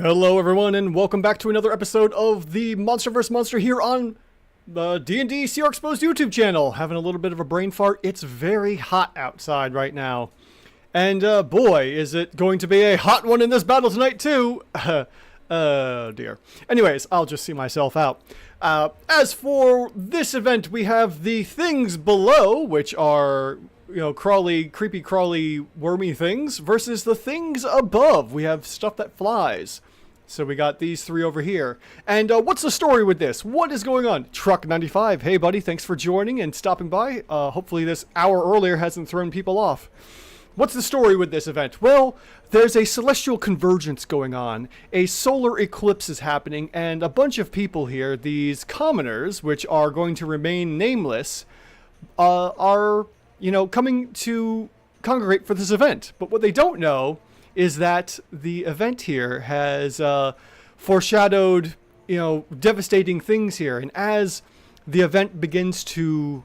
Hello everyone and welcome back to another episode of the Monster vs. Monster here on the D&D CR Exposed YouTube channel. Having a little bit of a brain fart. It's very hot outside right now. And boy, is it going to be a hot one in this battle tonight too. Oh dear. Anyways, I'll just see myself out. As for this event, we have the things below, which are, you know, creepy crawly, wormy things, versus the things above. We have stuff that flies. So we got these three over here. And what's the story with this? What is going on? Truck95, hey buddy, thanks for joining and stopping by. Hopefully this hour earlier hasn't thrown people off. What's the story with this event? Well, there's a celestial convergence going on. A solar eclipse is happening, and a bunch of people here, these commoners, which are going to remain nameless, are, you know, coming to congregate for this event. But what they don't know is that the event here has foreshadowed, you know, devastating things here. And as the event begins to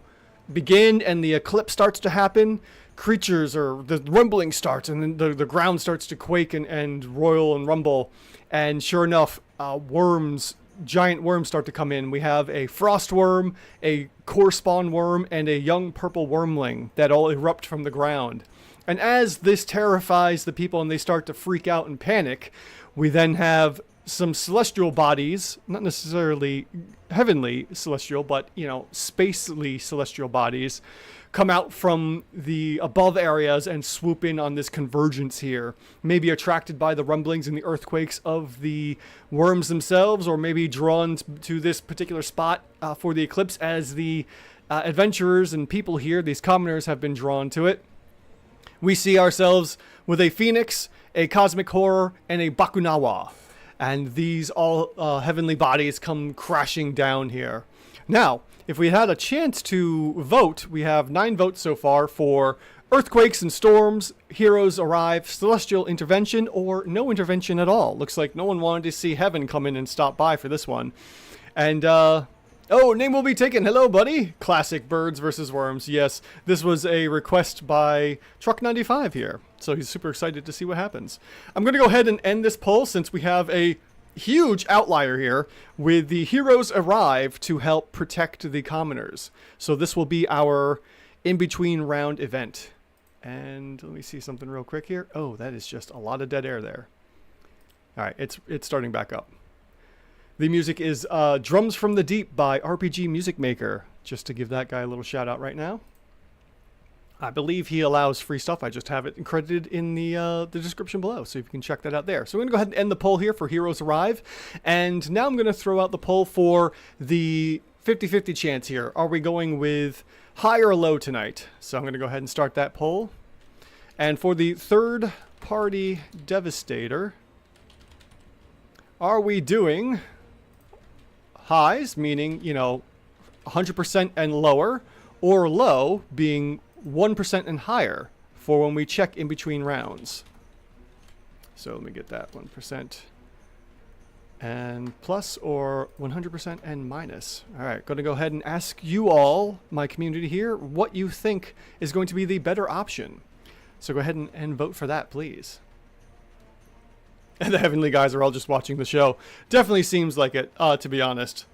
begin and the eclipse starts to happen, creatures, or the rumbling starts, and then the ground starts to quake and roil and rumble. And sure enough, giant worms start to come in. We have a frost worm, a core spawn worm, and a young purple wormling that all erupt from the ground. And as this terrifies the people and they start to freak out and panic, we then have some celestial bodies, not necessarily heavenly celestial, but, you know, spacely celestial bodies, come out from the above areas and swoop in on this convergence here. Maybe attracted by the rumblings and the earthquakes of the worms themselves, or maybe drawn to this particular spot for the eclipse as the adventurers and people here, these commoners, have been drawn to it. We see ourselves with a phoenix, a cosmic horror, and a Bakunawa. And these all heavenly bodies come crashing down here. Now, if we had a chance to vote, we have 9 votes so far for earthquakes and storms, heroes arrive, celestial intervention, or no intervention at all. Looks like no one wanted to see heaven come in and stop by for this one. And, oh, name will be taken. Hello, buddy. Classic birds versus worms. Yes, this was a request by Truck95 here. So he's super excited to see what happens. I'm going to go ahead and end this poll since we have a huge outlier here with the heroes arrive to help protect the commoners. So this will be our in-between round event. And let me see something real quick here. Oh, that is just a lot of dead air there. All right, it's starting back up. The music is Drums from the Deep by RPG Music Maker. Just to give that guy a little shout out right now. I believe he allows free stuff. I just have it credited in the description below, so you can check that out there. So we're going to go ahead and end the poll here for Heroes Arrive. And now I'm going to throw out the poll for the 50-50 chance here. Are we going with high or low tonight? So I'm going to go ahead and start that poll. And for the third party Devastator, are we doing highs, meaning, you know, 100% and lower, or low, being 1% and higher for when we check in between rounds? So let me get that 1% and plus, or 100% and minus. All right, going to go ahead and ask you all, my community here, what you think is going to be the better option. So go ahead and vote for that, please. And the heavenly guys are all just watching the show. Definitely seems like it, to be honest.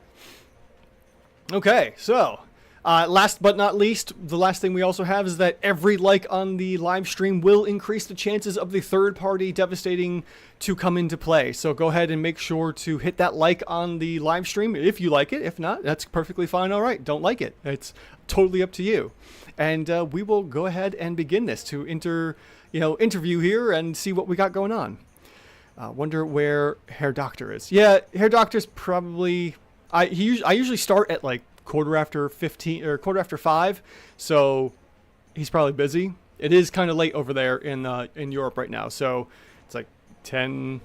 Okay, so last but not least, the last thing we also have is that every like on the live stream will increase the chances of the third party devastating to come into play. So go ahead and make sure to hit that like on the live stream if you like it. If not, that's perfectly fine. All right, don't like it. It's totally up to you. And we will go ahead and begin this to interview here and see what we got going on. Wonder where Herr Doctor is. Yeah, Herr Doctor's probably. I usually start at like 15 or 5, so he's probably busy. It is kind of late over there in Europe right now, so it's like 10.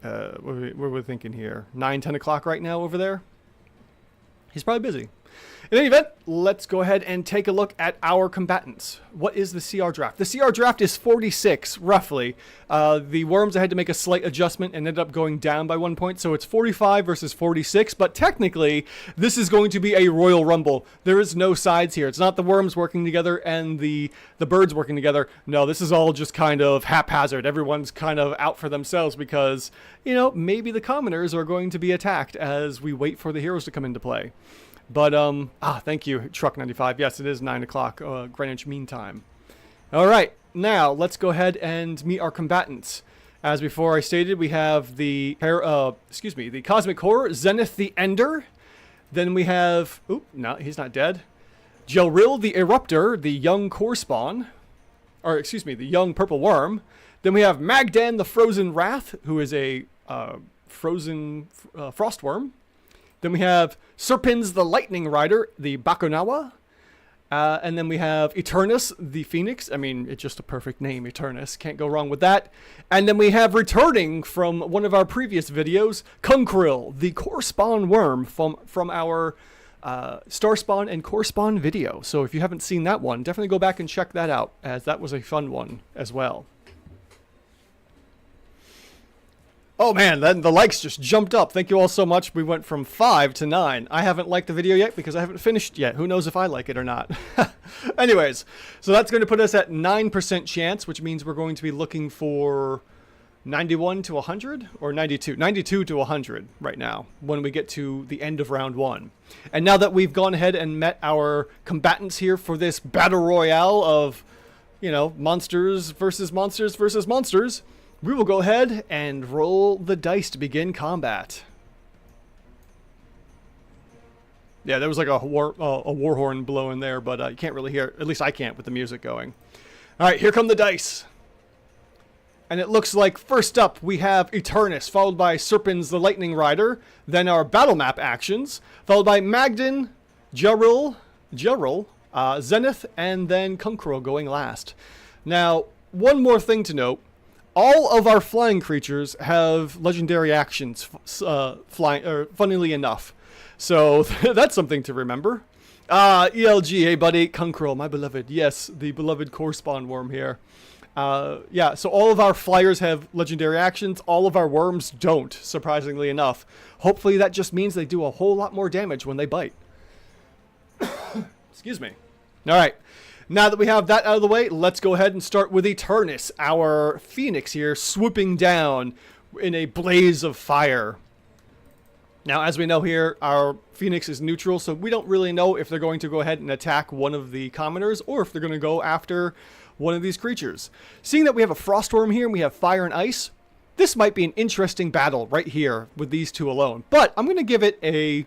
What are we thinking here? 9, 10 o'clock right now over there. He's probably busy. In any event, let's go ahead and take a look at our combatants. What is the CR draft? The CR draft is 46, roughly. The worms, I had to make a slight adjustment and ended up going down by 1 point, so it's 45 versus 46, but technically, this is going to be a Royal Rumble. There is no sides here. It's not the worms working together and the birds working together. No, this is all just kind of haphazard. Everyone's kind of out for themselves because, you know, maybe the commoners are going to be attacked as we wait for the heroes to come into play. But, thank you, Truck 95. Yes, it is 9 o'clock, Greenwich Mean Time. All right, now let's go ahead and meet our combatants. As before I stated, we have the Cosmic Horror, Zenith the Ender. Then we have, no, he's not dead. Jelril the Eruptor, the young core spawn. The young purple worm. Then we have Magdan the Frozen Wrath, who is a frozen frost worm. Then we have Serpens the Lightning Rider, the Bakunawa. And then we have Eternus the Phoenix. I mean, it's just a perfect name, Eternus. Can't go wrong with that. And then we have returning from one of our previous videos, Kunkril, the core spawn worm from our Star Spawn and Core Spawn video. So if you haven't seen that one, definitely go back and check that out, as that was a fun one as well. Oh man, then the likes just jumped up. Thank you all so much. We went from 5 to 9. I haven't liked the video yet because I haven't finished yet. Who knows if I like it or not. Anyways, so that's going to put us at 9% chance, which means we're going to be looking for 91 to 100 or 92. 92 to 100 right now when we get to the end of round 1. And now that we've gone ahead and met our combatants here for this battle royale of, you know, monsters versus monsters versus monsters, we will go ahead and roll the dice to begin combat. Yeah, there was like a war horn blowing there, but you can't really hear it. At least I can't with the music going. All right, here come the dice. And it looks like first up we have Eternus, followed by Serpens the Lightning Rider, then our battle map actions, followed by Magdan, Jelril, Zenith, and then Kunkril going last. Now, one more thing to note. All of our flying creatures have legendary actions, funnily enough. So that's something to remember. ELG, hey buddy, Kunkril, my beloved. Yes, the beloved core spawn worm here. Yeah, so all of our flyers have legendary actions. All of our worms don't, surprisingly enough. Hopefully that just means they do a whole lot more damage when they bite. Excuse me. All right. Now that we have that out of the way, let's go ahead and start with Eternus, our phoenix here, swooping down in a blaze of fire. Now, as we know here, our phoenix is neutral, so we don't really know if they're going to go ahead and attack one of the commoners or if they're going to go after one of these creatures. Seeing that we have a frostworm here and we have fire and ice, this might be an interesting battle right here with these two alone. But I'm going to give it a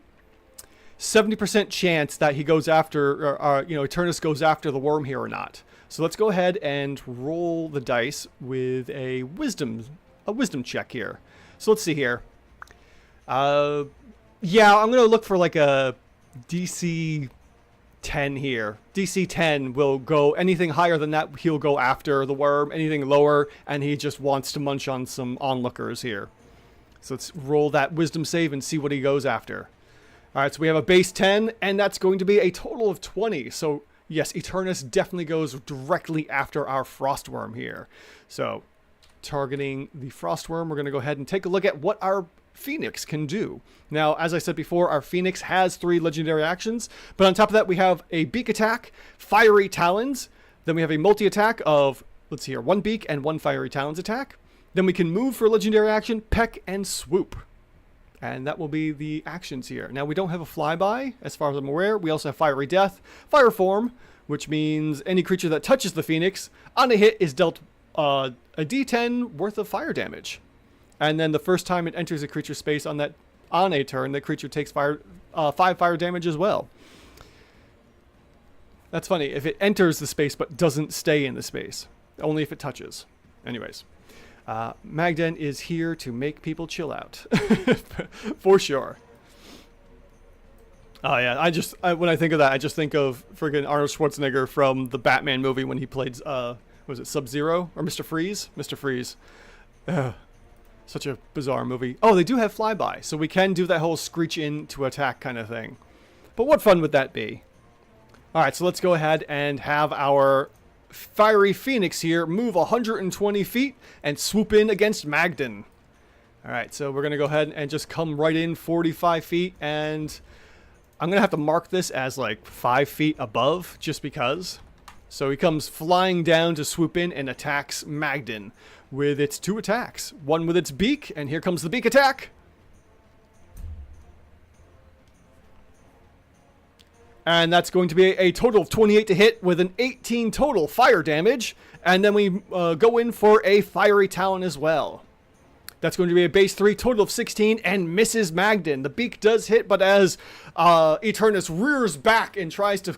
70% chance that he goes after, Eternus goes after the worm here or not. So let's go ahead and roll the dice with a wisdom check here. So let's see here. Yeah, I'm going to look for like a DC 10 here. DC 10 will go, anything higher than that, he'll go after the worm. Anything lower, and he just wants to munch on some onlookers here. So let's roll that wisdom save and see what he goes after. All right, so we have a base 10, and that's going to be a total of 20. So, yes, Eternus definitely goes directly after our Frostworm here. So, targeting the Frostworm, we're going to go ahead and take a look at what our Phoenix can do. Now, as I said before, our Phoenix has 3 legendary actions, but on top of that, we have a beak attack, fiery talons, then we have a multi-attack of, let's see here, 1 beak and 1 fiery talons attack. Then we can move for legendary action, peck, and swoop. And that will be the actions here. Now, we don't have a flyby, as far as I'm aware. We also have Fiery Death, Fire Form, which means any creature that touches the Phoenix on a hit is dealt a D10 worth of fire damage. And then the first time it enters a creature space on a turn, the creature takes 5 fire damage as well. That's funny. If it enters the space but doesn't stay in the space. Only if it touches. Anyways. Magdan is here to make people chill out. For sure. Oh yeah, when I think of that, I just think of friggin' Arnold Schwarzenegger from the Batman movie when he played, was it Sub-Zero? Or Mr. Freeze? Mr. Freeze. Such a bizarre movie. Oh, they do have flyby, so we can do that whole screech in to attack kind of thing. But what fun would that be? Alright, so let's go ahead and have our Fiery Phoenix here move 120 feet and swoop in against Magden. Alright, so we're going to go ahead and just come right in 45 feet, and I'm going to have to mark this as like 5 feet above, just because. So he comes flying down to swoop in and attacks Magden with its 2 attacks. One with its beak, and here comes the beak attack. And that's going to be a total of 28 to hit with an 18 total fire damage. And then we go in for a Fiery Talon as well. That's going to be a base 3 total of 16 and misses Magden. The beak does hit, but as Eternus rears back and tries to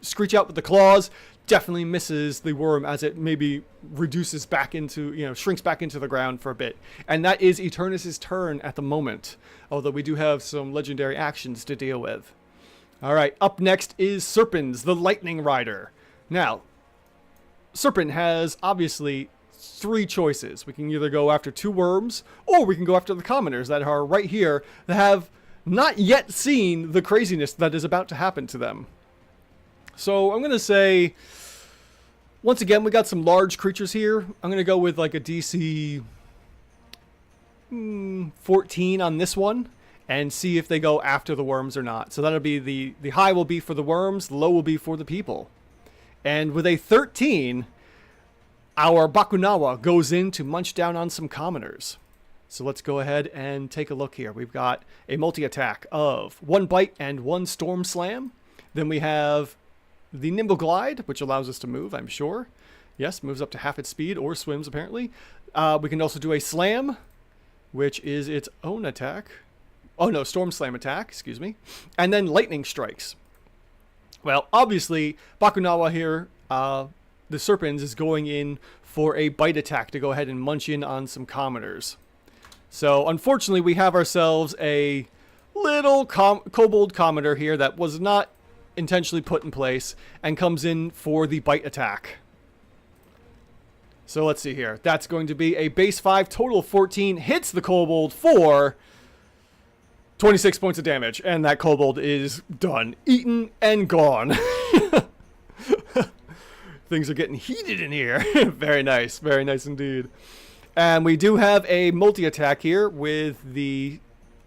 screech out with the claws, definitely misses the worm as it maybe reduces back into, shrinks back into the ground for a bit. And that is Eternus' turn at the moment. Although we do have some legendary actions to deal with. Alright, up next is Serpens, the Lightning Rider. Now, Serpent has obviously 3 choices. We can either go after 2 worms, or we can go after the commoners that are right here that have not yet seen the craziness that is about to happen to them. So I'm going to say, once again, we got some large creatures here. I'm going to go with like a DC 14 on this one. And see if they go after the worms or not. So that'll be the high will be for the worms, the low will be for the people. And with a 13, our Bakunawa goes in to munch down on some commoners. So let's go ahead and take a look here. We've got a multi-attack of 1 bite and 1 storm slam. Then we have the nimble glide, which allows us to move, I'm sure. Yes, moves up to half its speed or swims apparently. We can also do a slam, which is its own attack. Oh no, Storm Slam attack, excuse me. And then Lightning Strikes. Well, obviously, Bakunawa here, the Serpens, is going in for a bite attack to go ahead and munch in on some commoners. So, unfortunately, we have ourselves a little kobold commoner here that was not intentionally put in place and comes in for the bite attack. So, let's see here. That's going to be a base 5, total of 14, hits the kobold for 26 points of damage, and that kobold is done. Eaten and gone. Things are getting heated in here. Very nice indeed. And we do have a multi-attack here with the,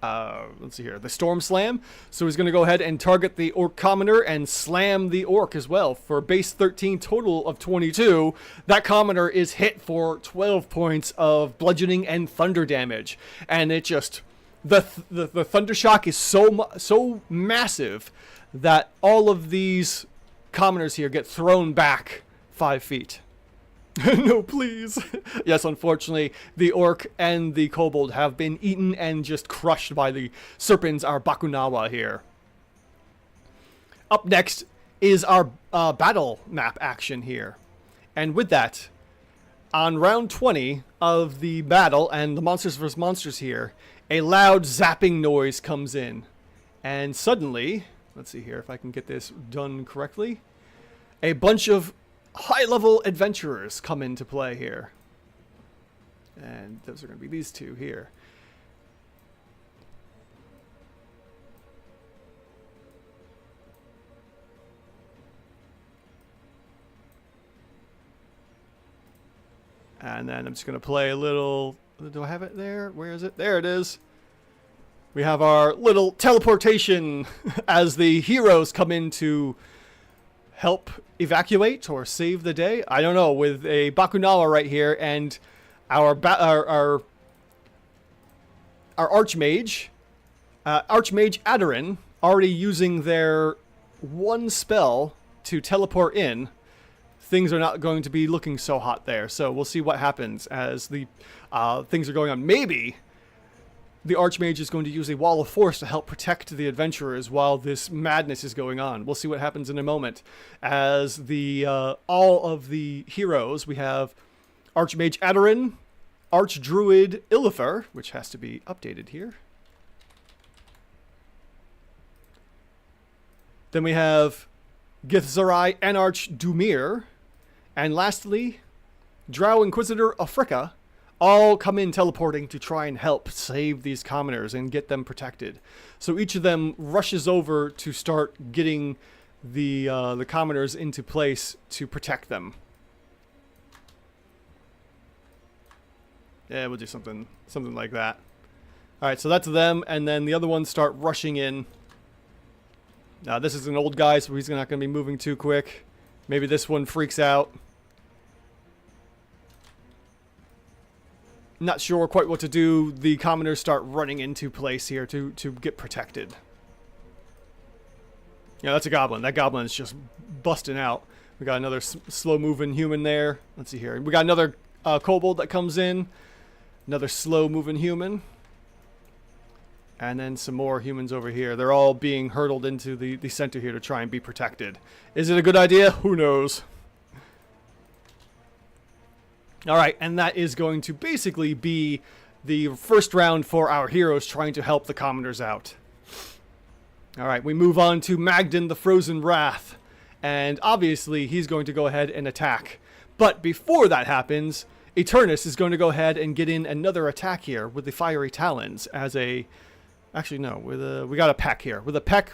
let's see here, the Storm Slam. So he's going to go ahead and target the Orc Commoner and slam the Orc as well for base 13, total of 22. That Commoner is hit for 12 points of bludgeoning and thunder damage. And it just... The thunder shock is so massive that all of these commoners here get thrown back 5 feet. No, please. Yes, unfortunately, the orc and the kobold have been eaten and just crushed by the Serpens, our Bakunawa here. Up next is our battle map action here. And with that, on round 20 of the battle and the Monsters vs. Monsters here, a loud zapping noise comes in. And suddenly, let's see here if I can get this done correctly, a bunch of high-level adventurers come into play here. And those are going to be these 2 here. And then I'm just going to play a little... Do I have it there? Where is it? There it is. We have our little teleportation as the heroes come in to help evacuate or save the day. I don't know, with a Bakunawa right here and our Archmage, Archmage Adarin, already using their 1 spell to teleport in. Things are not going to be looking so hot there. So we'll see what happens as the things are going on. Maybe the Archmage is going to use a wall of force to help protect the adventurers while this madness is going on. We'll see what happens in a moment. As the all of the heroes, we have Archmage Adarin, Archdruid Illifer, which has to be updated here. Then we have Githzerai Anarch Dumir. And lastly, Drow Inquisitor Afrika, all come in teleporting to try and help save these commoners and get them protected. So each of them rushes over to start getting the commoners into place to protect them. Yeah, we'll do something like that. All right, so that's them, and then the other ones start rushing in. Now, this is an old guy, so he's not going to be moving too quick. Maybe this one freaks out. Not sure quite what to do. The commoners start running into place here to get protected. Yeah, that's a goblin. That goblin is just busting out. We got another slow-moving human there. Let's see here. We got another kobold that comes in. Another slow-moving human. And then some more humans over here. They're all being hurtled into the center here to try and be protected. Is it a good idea? Who knows? Alright, and that is going to basically be the first round for our heroes trying to help the commoners out. Alright, we move on to Magden the Frozen Wrath. And obviously, he's going to go ahead and attack. But before that happens, Eternus is going to go ahead and get in another attack here with the Fiery Talons as a... Actually, no, we got a peck here. With a peck,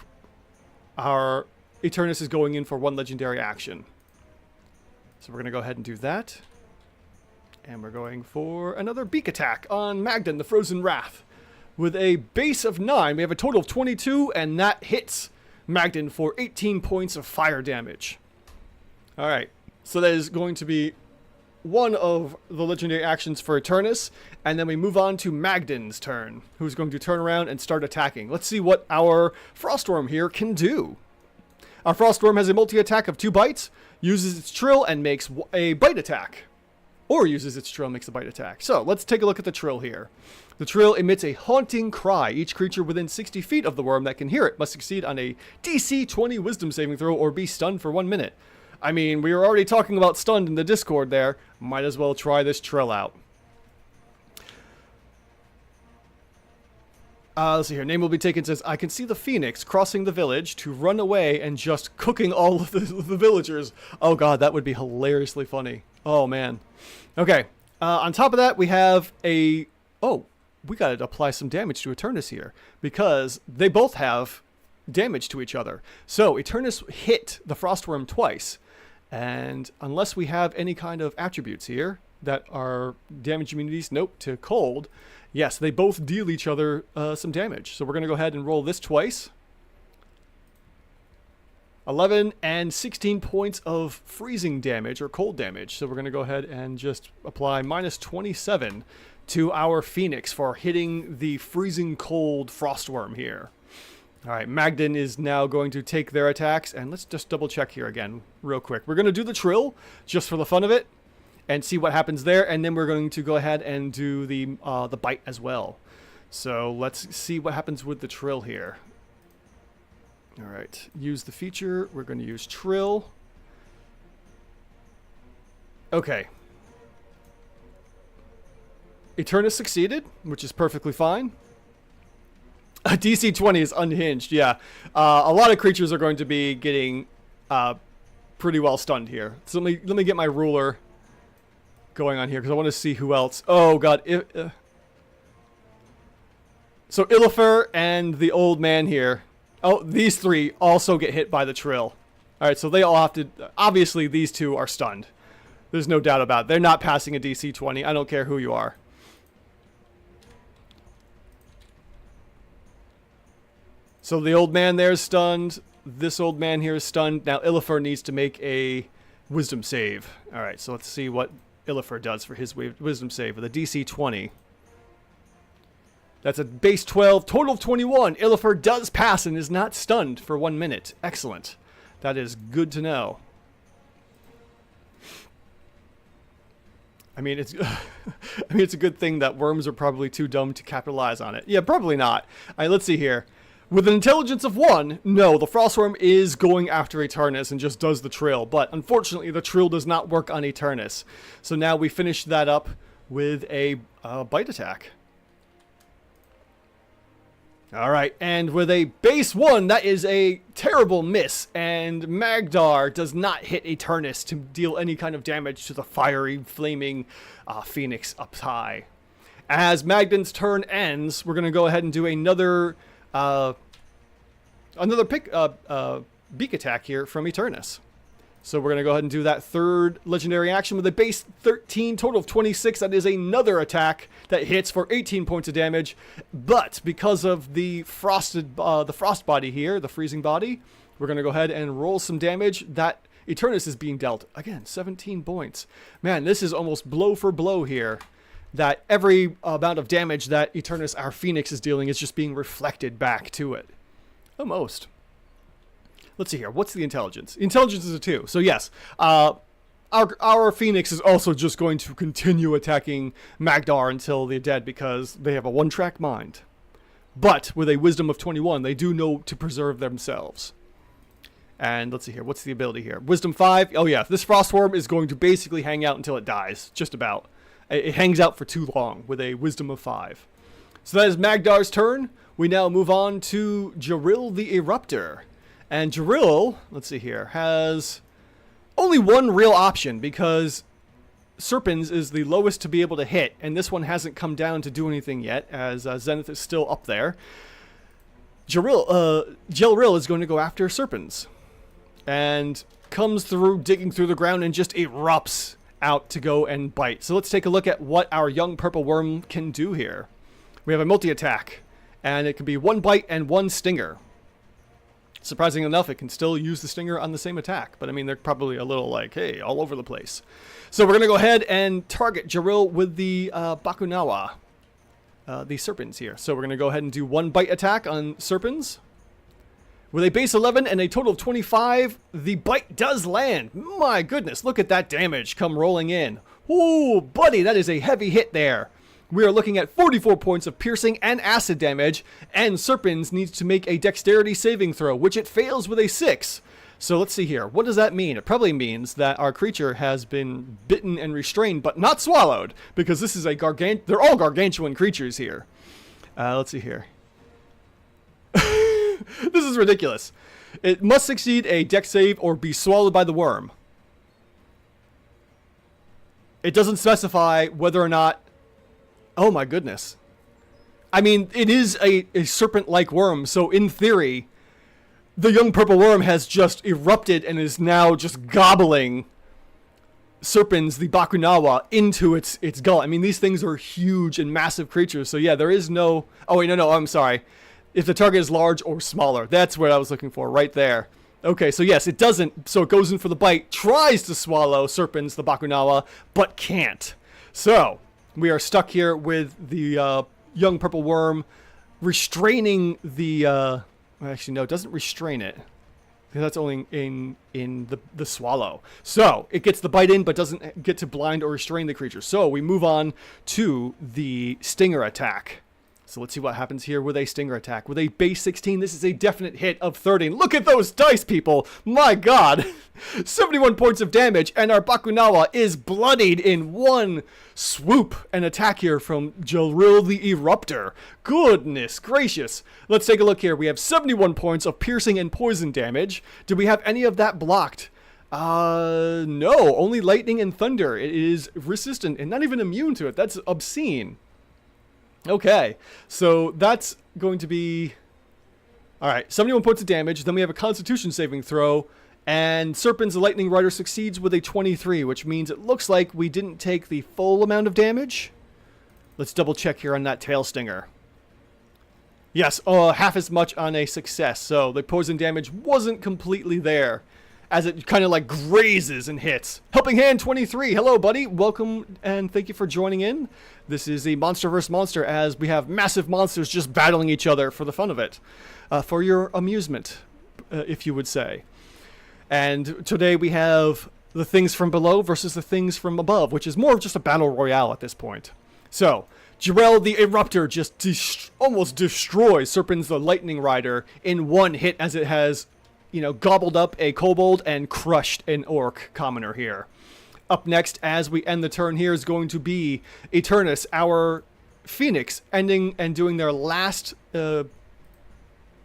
our Eternus is going in for one legendary action. So we're going to go ahead and do that. And we're going for another beak attack on Magden, the Frozen Wrath. With a base of 9, we have a total of 22, and that hits Magden for 18 points of fire damage. Alright, so that is going to be one of the legendary actions for Eternus, and then we move on to Magden's turn, who's going to turn around and start attacking. Let's see what our Frostworm here can do. Our Frostworm has a multi-attack of 2 bites, uses its trill, and makes a bite attack. Or uses its trill and makes a bite attack. So, let's take a look at the trill here. The trill emits a haunting cry. Each creature within 60 feet of the worm that can hear it must succeed on a DC 20 wisdom saving throw or be stunned for 1 minute. I mean, we were already talking about stunned in the Discord there. Might as well try this trill out. Let's see here. Name will be taken says, I can see the phoenix crossing the village to run away and just cooking all of the villagers. Oh god, that would be hilariously funny. Oh man. Okay. On top of that, we have a... Oh, we got to apply some damage to Eternus here. Because they both have damage to each other. So, Eternus hit the Frostworm twice. And unless we have any kind of attributes here that are damage immunities, nope, to cold, yes, they both deal each other some damage. So we're going to go ahead and roll this twice. 11 and 16 points of freezing damage or cold damage. So we're going to go ahead and just apply minus 27 to our Phoenix for hitting the freezing cold Frostworm here. All right, Magden is now going to take their attacks, and let's just double check here again real quick. We're going to do the trill just for the fun of it and see what happens there, and then we're going to go ahead and do the bite as well. So let's see what happens with the trill here. All right, use the feature. We're going to use trill. Okay. Eternus succeeded, which is perfectly fine. DC 20 is unhinged, yeah. A lot of creatures are going to be getting pretty well stunned here. So let me get my ruler going on here, because I want to see who else. Oh, God. So Illifer and the old man here. Oh, these 3 also get hit by the trill. All right, so they all have to... Obviously, these 2 are stunned. There's no doubt about it. They're not passing a DC 20. I don't care who you are. So the old man there is stunned. This old man here is stunned. Now Illifer needs to make a wisdom save. All right, so let's see what Illifer does for his wisdom save with a DC 20. That's a base 12, total of 21. Illifer does pass and is not stunned for 1 minute. Excellent. That is good to know. I mean, it's it's a good thing that worms are probably too dumb to capitalize on it. Yeah, probably not. All right, let's see here. With an intelligence of 1, no, the Frostworm is going after Eternus and just does the trill. But unfortunately, the trill does not work on Eternus. So now we finish that up with a bite attack. Alright, and with a base 1, that is a terrible miss, and Magdar does not hit Eternus to deal any kind of damage to the fiery, flaming Phoenix up high. As Magdan's turn ends, we're going to go ahead and do another beak attack here from Eternus. So we're going to go ahead and do that third legendary action with a base 13, total of 26. That is another attack that hits for 18 points of damage. But because of the frost body here, the freezing body, we're going to go ahead and roll some damage. That Eternus is being dealt. Again, 17 points. Man, this is almost blow for blow here. That every amount of damage that Eternus, our Phoenix, is dealing is just being reflected back to it. Almost. Let's see here. What's the intelligence? Intelligence is a 2. So yes, our Phoenix is also just going to continue attacking Magdar until they're dead because they have a one-track mind. But with a wisdom of 21, they do know to preserve themselves. And let's see here. What's the ability here? Wisdom 5. Oh yeah, this Frostworm is going to basically hang out until it dies. Just about. It hangs out for too long with a wisdom of 5. So that is Magdar's turn. We now move on to Jiril the Eruptor. And Jiril, let's see here, has only one real option because Serpens is the lowest to be able to hit, and this one hasn't come down to do anything yet, as Zenith is still up there. Jelril is going to go after Serpens, and comes through, digging through the ground, and just erupts out to go and bite. So let's take a look at what our young purple worm can do here. We have a multi-attack, and it can be 1 bite and 1 stinger. Surprisingly enough, it can still use the stinger on the same attack. But I mean, they're probably a little like, hey, all over the place. So we're going to go ahead and target Jiril with the Bakunawa. The Serpens here. So we're going to go ahead and do 1 bite attack on Serpens. With a base 11 and a total of 25, the bite does land. My goodness, look at that damage come rolling in. Ooh, buddy, that is a heavy hit there. We are looking at 44 points of piercing and acid damage, and Serpens needs to make a dexterity saving throw, which it fails with a 6. So let's see here. What does that mean? It probably means that our creature has been bitten and restrained, but not swallowed, because this is a they're all gargantuan creatures here. Let's see here. This is ridiculous. It must succeed a dex save or be swallowed by the worm. It doesn't specify whether or not... Oh my goodness. I mean, it is a serpent-like worm, so in theory, the young purple worm has just erupted and is now just gobbling Serpens, the Bakunawa, into its gullet. I mean, these things are huge and massive creatures, so yeah, there is no... Oh wait, no, I'm sorry. If the target is large or smaller, that's what I was looking for, right there. Okay, so yes, it doesn't, so it goes in for the bite, tries to swallow Serpens, the Bakunawa, but can't. So... we are stuck here with the young purple worm restraining the... actually, no, it doesn't restrain it. That's only in the swallow. So, it gets the bite in, but doesn't get to blind or restrain the creature. So, we move on to the stinger attack. So, let's see what happens here with a stinger attack. With a base 16, this is a definite hit of 30. Look at those dice, people! My god! 71 points of damage, and our Bakunawa is bloodied in one swoop. An attack here from Jiril the Eruptor. Goodness gracious. Let's take a look here. We have 71 points of piercing and poison damage. Do we have any of that blocked? No. Only lightning and thunder. It is resistant and not even immune to it. That's obscene. Okay, so that's going to be... Alright, 71 points of damage. Then we have a Constitution saving throw. And Serpens, the Lightning Rider, succeeds with a 23, which means it looks like we didn't take the full amount of damage. Let's double check here on that Tail Stinger. Yes, half as much on a success. So the poison damage wasn't completely there, as it kind of like grazes and hits. Helping Hand 23. Hello, buddy. Welcome and thank you for joining in. This is a Monster vs. Monster, as we have massive monsters just battling each other for the fun of it. For your amusement, if you would say. And today we have the things from below versus the things from above, which is more of just a battle royale at this point. So, Jiril the Eruptor just almost destroys Serpens the Lightning Rider in one hit, as it has, gobbled up a kobold and crushed an orc commoner here. Up next, as we end the turn here, is going to be Eternus, our Phoenix, ending and doing their last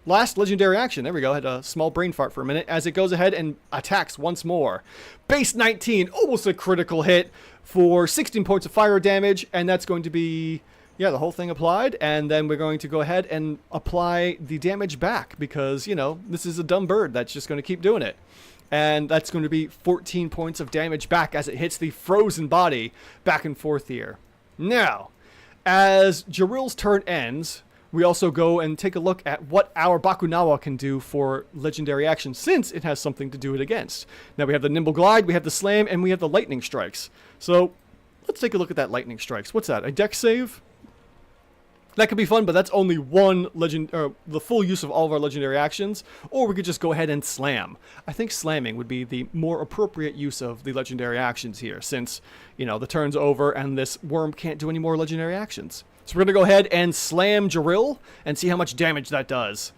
last legendary action. There we go. Had a small brain fart for a minute as it goes ahead and attacks once more. Base 19, almost a critical hit for 16 points of fire damage, and that's going to be, yeah, the whole thing applied. And then we're going to go ahead and apply the damage back because, you know, this is a dumb bird that's just going to keep doing it. And that's going to be 14 points of damage back as it hits the frozen body back and forth here. Now, as Jules' turn ends, we also go and take a look at what our Bakunawa can do for legendary action, since it has something to do it against. Now we have the Nimble Glide, we have the Slam, and we have the Lightning Strikes. So let's take a look at that Lightning Strikes. What's that? A dex save? That could be fun, but that's only one the full use of all of our legendary actions. Or we could just go ahead and slam. I think slamming would be the more appropriate use of the legendary actions here, since, you know, the turn's over and this worm can't do any more legendary actions. So we're going to go ahead and slam Jules and see how much damage that does.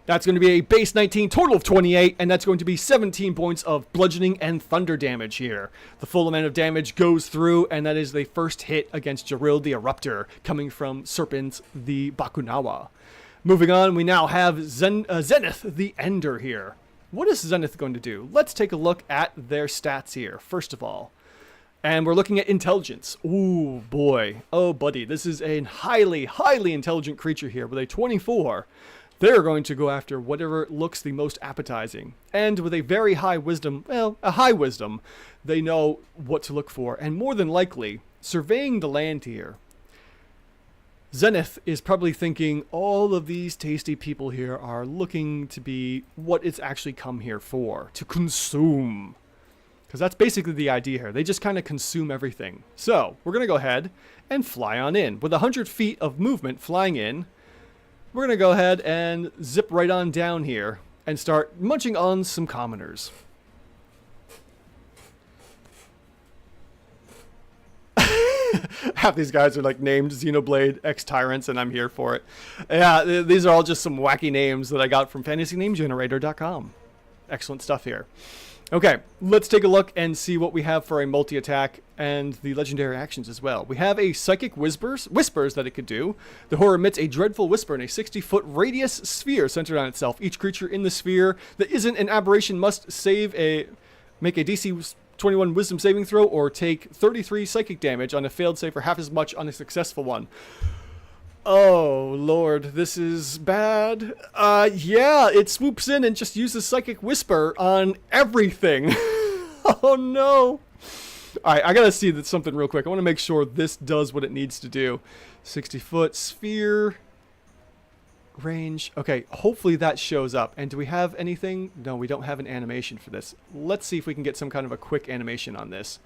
That's going to be a base 19, total of 28, and that's going to be 17 points of bludgeoning and thunder damage here. The full amount of damage goes through, and that is the first hit against Jules the Eruptor, coming from Serpent the Bakunawa. Moving on, we now have Zenith the Ender here. What is Zenith going to do? Let's take a look at their stats here, first of all. And we're looking at intelligence. Ooh, boy. Oh, buddy. This is a highly, highly intelligent creature here with a 24. They're going to go after whatever looks the most appetizing. And with a very high wisdom, well, a high wisdom, they know what to look for. And more than likely, surveying the land here, Zenith is probably thinking all of these tasty people here are looking to be what it's actually come here for, to consume. Because that's basically the idea here. They just kind of consume everything. So, we're going to go ahead and fly on in. With 100 feet of movement flying in, we're going to go ahead and zip right on down here and start munching on some commoners. Half these guys are like named Xenoblade X Tyrants, and I'm here for it. Yeah, these are all just some wacky names that I got from fantasynamegenerator.com. Excellent stuff here. Okay, let's take a look and see what we have for a multi-attack and the legendary actions as well. We have a Psychic Whispers that it could do. The horror emits a dreadful whisper in a 60-foot radius sphere centered on itself. Each creature in the sphere that isn't an aberration must make a DC 21 Wisdom saving throw or take 33 psychic damage on a failed save for half as much on a successful one. Oh, Lord, this is bad. Yeah, it swoops in and just uses Psychic Whisper on everything. Oh, no. All right, I got to see something real quick. I want to make sure this does what it needs to do. 60-foot sphere. Range. Okay, hopefully that shows up. And do we have anything? No, we don't have an animation for this. Let's see if we can get some kind of a quick animation on this.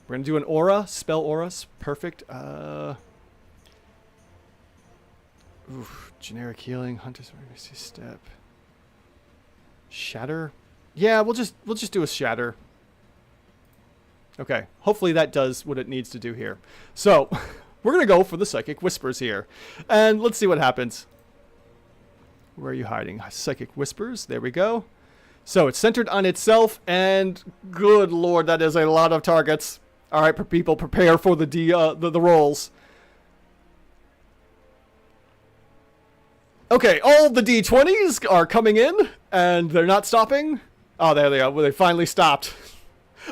We're going to do an aura. Spell auras. Perfect. Oof, generic healing, Hunter's Mercy Step. Shatter? Yeah, we'll just do a shatter. Okay, hopefully that does what it needs to do here. So, we're going to go for the Psychic Whispers here. And let's see what happens. Where are you hiding? Psychic Whispers, there we go. So, it's centered on itself, and good lord, that is a lot of targets. Alright, people, prepare for the rolls. Okay, all the D20s are coming in, and they're not stopping. Oh, there they are. Well, they finally stopped.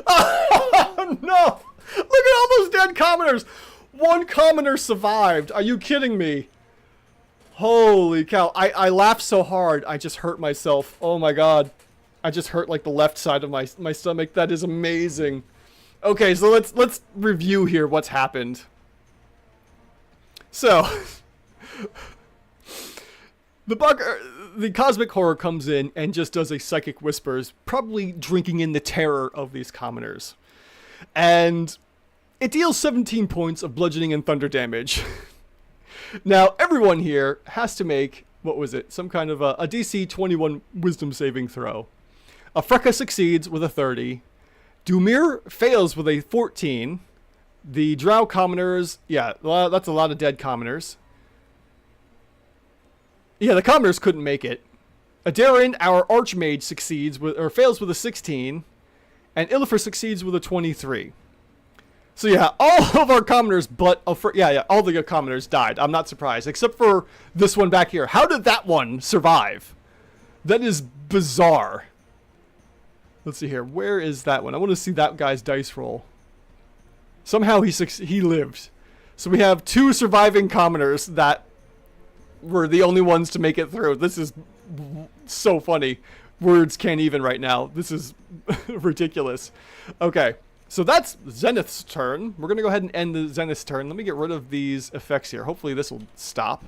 Oh, no! Look at all those dead commoners! One commoner survived. Are you kidding me? Holy cow. I laughed so hard, I just hurt myself. Oh, my God. I just hurt, like, the left side of my stomach. That is amazing. Okay, so let's review here what's happened. So... The Cosmic Horror comes in and just does a Psychic Whispers, probably drinking in the terror of these commoners. And it deals 17 points of bludgeoning and thunder damage. Now, everyone here has to make, what was it, some kind of a DC 21 Wisdom saving throw. Freka succeeds with a 30. Dumir fails with a 14. The Drow commoners, yeah, that's a lot of dead commoners. Yeah, the commoners couldn't make it. Adarin, our Archmage, fails with a 16, and Illifer succeeds with a 23. So yeah, all of our commoners, but all the commoners died. I'm not surprised, except for this one back here. How did that one survive? That is bizarre. Let's see here. Where is that one? I want to see that guy's dice roll. Somehow he lived. So we have 2 surviving commoners that were the only ones to make it through. This is so funny. Words can't even right now. This is ridiculous. Okay, so that's Zenith's turn. We're going to go ahead and end the Zenith's turn. Let me get rid of these effects here. Hopefully this will stop.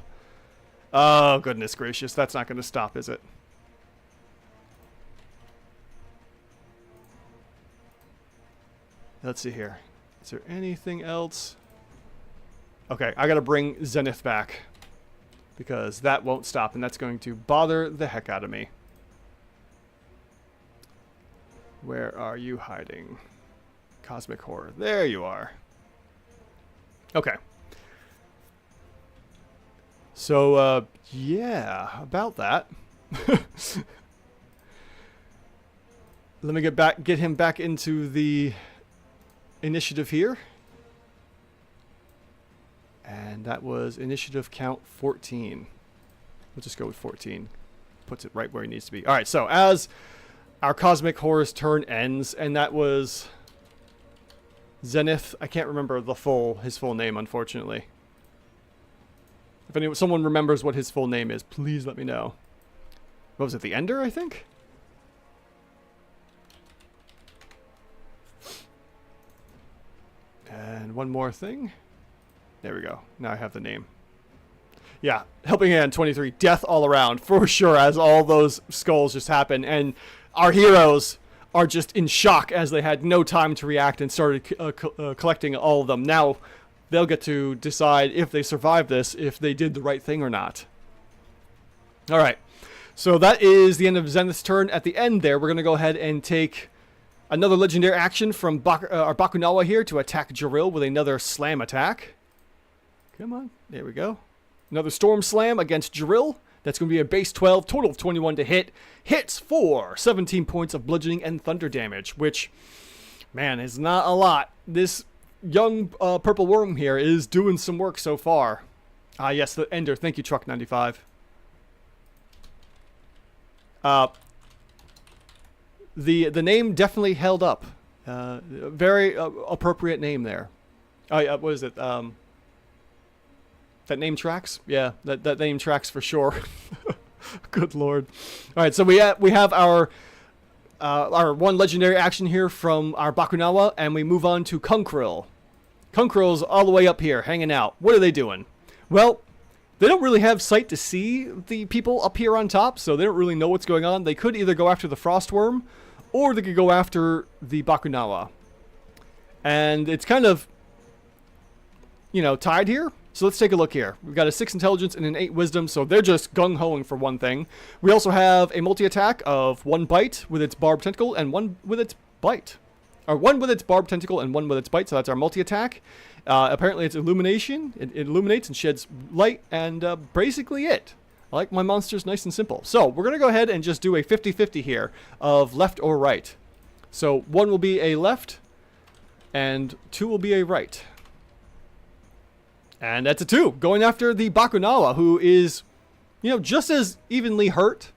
Oh, goodness gracious. That's not going to stop, is it? Let's see here. Is there anything else? Okay, I got to bring Zenith back, because that won't stop, and that's going to bother the heck out of me. Where are you hiding? Cosmic Horror. There you are. Okay. So, yeah, about that. Let me get him back into the initiative here. And that was initiative count 14. We'll just go with 14. Puts it right where he needs to be. All right, so as our Cosmic Horror's turn ends, and that was Zenith. I can't remember his full name, unfortunately. If someone remembers what his full name is, please let me know. What was it, the Ender, I think? And one more thing. There we go. Now I have the name. Yeah, Helping Hand 23. Death all around, for sure, as all those skulls just happen. And our heroes are just in shock as they had no time to react and started collecting all of them. Now, they'll get to decide if they survive this, if they did the right thing or not. All right. So that is the end of Zenith's turn. At the end there, we're going to go ahead and take another legendary action from our Bakunawa here to attack Jules with another slam attack. Come on. There we go. Another Storm Slam against Jules. That's going to be a base 12, total of 21 to hit. Hits for 17 points of bludgeoning and thunder damage, which, man, is not a lot. This young purple worm here is doing some work so far. Ah, yes, the Ender. Thank you, Truck 95. The name definitely held up. Very appropriate name there. What is it? That name tracks? Yeah, that name tracks for sure. Good lord. All right, so we have our one legendary action here from our Bakunawa, and we move on to Kunkril. Kunkril's all the way up here, hanging out. What are they doing? Well, they don't really have sight to see the people up here on top, so they don't really know what's going on. They could either go after the Frostworm, or they could go after the Bakunawa. And it's kind of, tied here. So let's take a look here. We've got a 6 intelligence and an 8 wisdom, so they're just gung-hoing for one thing. We also have a multi-attack of 1 bite with its barbed tentacle and 1 with its bite. Or 1 with its barbed tentacle and 1 with its bite, so that's our multi-attack. Apparently it's illumination. It illuminates and sheds light, and basically it. I like my monsters nice and simple. So we're going to go ahead and just do a 50-50 here of left or right. So 1 will be a left, and 2 will be a right. And that's a 2, going after the Bakunawa, who is, just as evenly hurt.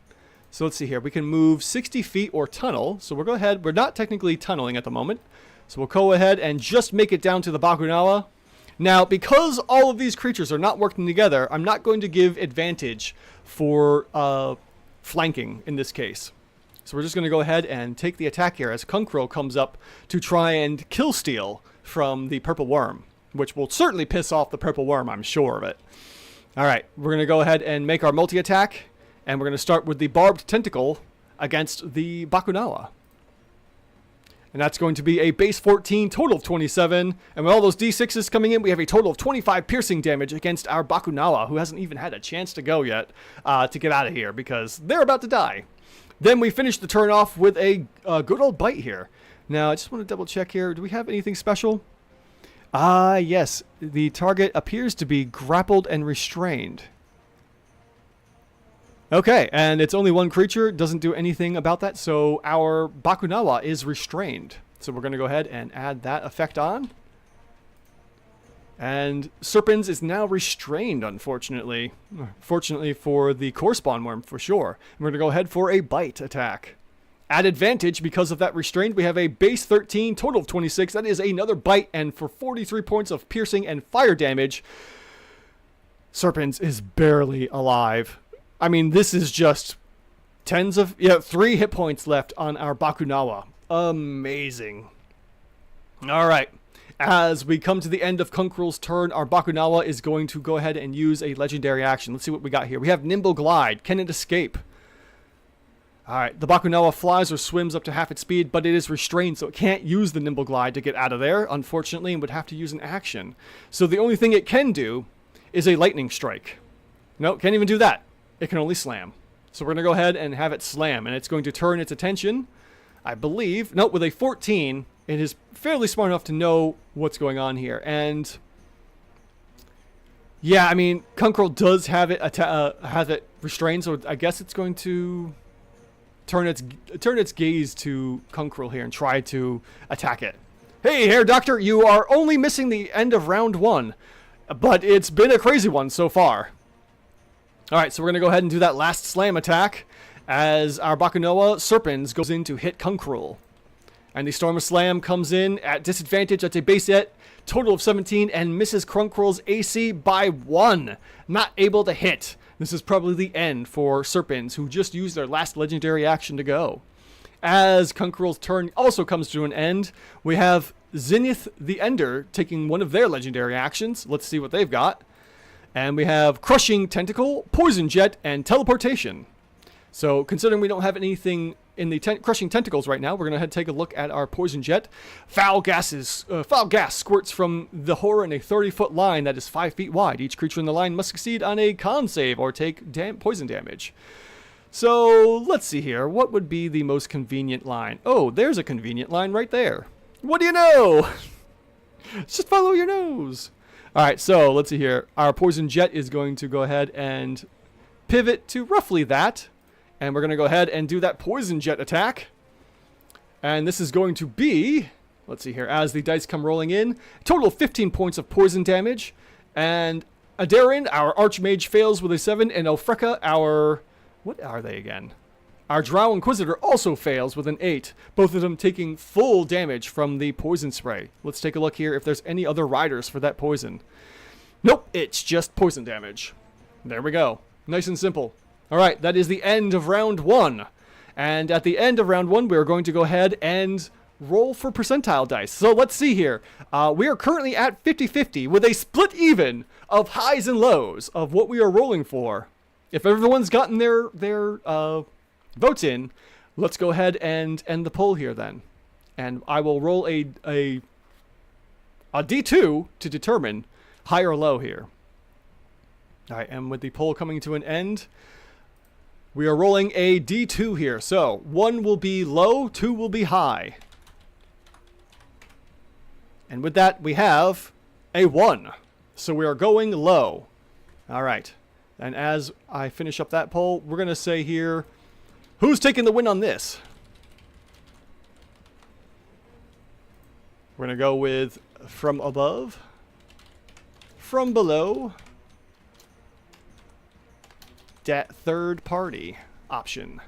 So let's see here. We can move 60 feet or tunnel. So we'll go ahead. We're not technically tunneling at the moment. So we'll go ahead and just make it down to the Bakunawa. Now, because all of these creatures are not working together, I'm not going to give advantage for flanking in this case. So we're just going to go ahead and take the attack here as Kunkril comes up to try and kill steal from the purple worm, which will certainly piss off the purple worm, I'm sure of it. All right, we're going to go ahead and make our multi-attack, and we're going to start with the barbed tentacle against the Bakunawa. And that's going to be a base 14, total of 27. And with all those D6s coming in, we have a total of 25 piercing damage against our Bakunawa, who hasn't even had a chance to go yet to get out of here because they're about to die. Then we finish the turn off with a good old bite here. Now, I just want to double check here. Do we have anything special? Yes. The target appears to be grappled and restrained. Okay, and it's only one creature. Doesn't do anything about that, so our Bakunawa is restrained. So we're going to go ahead and add that effect on. And Serpens is now restrained, unfortunately. Fortunately for the core spawn worm, for sure. We're going to go ahead for a bite attack. At advantage, because of that restraint, we have a base 13, total of 26. That is another bite, and for 43 points of piercing and fire damage, Serpens is barely alive. I mean, this is just 3 hit points left on our Bakunawa. Amazing. All right. As we come to the end of Kunkrul's turn, our Bakunawa is going to go ahead and use a legendary action. Let's see what we got here. We have Nimble Glide. Can it escape? All right. The Bakunawa flies or swims up to half its speed, but it is restrained, so it can't use the Nimble Glide to get out of there, unfortunately, and would have to use an action. So the only thing it can do is a Lightning Strike. No, can't even do that. It can only slam. So we're going to go ahead and have it slam, and it's going to turn its attention, I believe. No, with a 14... It is fairly smart enough to know what's going on here. And yeah, I mean, Kunkrul does have it restrained, so I guess it's going to turn its gaze to Kunkrul here and try to attack it. Hey, Hair Doctor, you are only missing the end of round 1, but it's been a crazy one so far. All right, so we're going to go ahead and do that last slam attack as our Bakunawa Serpens goes in to hit Kunkrul. And the Storm of Slam comes in at disadvantage. That's a base hit, total of 17, and misses Kunkrul's AC by 1. Not able to hit. This is probably the end for Serpens, who just used their last legendary action to go. As Kunkrul's turn also comes to an end, we have Zenith the Ender taking one of their legendary actions. Let's see what they've got. And we have Crushing Tentacle, Poison Jet, and Teleportation. So considering we don't have anything in the Crushing Tentacles right now, we're going to take a look at our Poison Jet. Foul gas squirts from the horror in a 30-foot line that is 5 feet wide. Each creature in the line must succeed on a con save or take poison damage. So let's see here. What would be the most convenient line? Oh, there's a convenient line right there. What do you know? Just follow your nose. All right, so let's see here. Our Poison Jet is going to go ahead and pivot to roughly that. And we're going to go ahead and do that Poison Jet attack. And this is going to be, let's see here, as the dice come rolling in, total of 15 points of poison damage. And Adarin, our Archmage, fails with a 7. And Elfreka, our, what are they again? Our Drow Inquisitor also fails with an 8. Both of them taking full damage from the poison spray. Let's take a look here if there's any other riders for that poison. Nope, it's just poison damage. There we go. Nice and simple. All right, that is the end of round 1. And at the end of round 1, we're going to go ahead and roll for percentile dice. So let's see here. We are currently at 50-50 with a split even of highs and lows of what we are rolling for. If everyone's gotten their votes in, let's go ahead and end the poll here then. And I will roll a D2 to determine high or low here. All right, and with the poll coming to an end, we are rolling a D2 here. So 1 will be low, 2 will be high. And with that, we have a 1. So we are going low. All right. And as I finish up that poll, we're going to say here, who's taking the win on this? We're going to go with from above, from below, that third party option.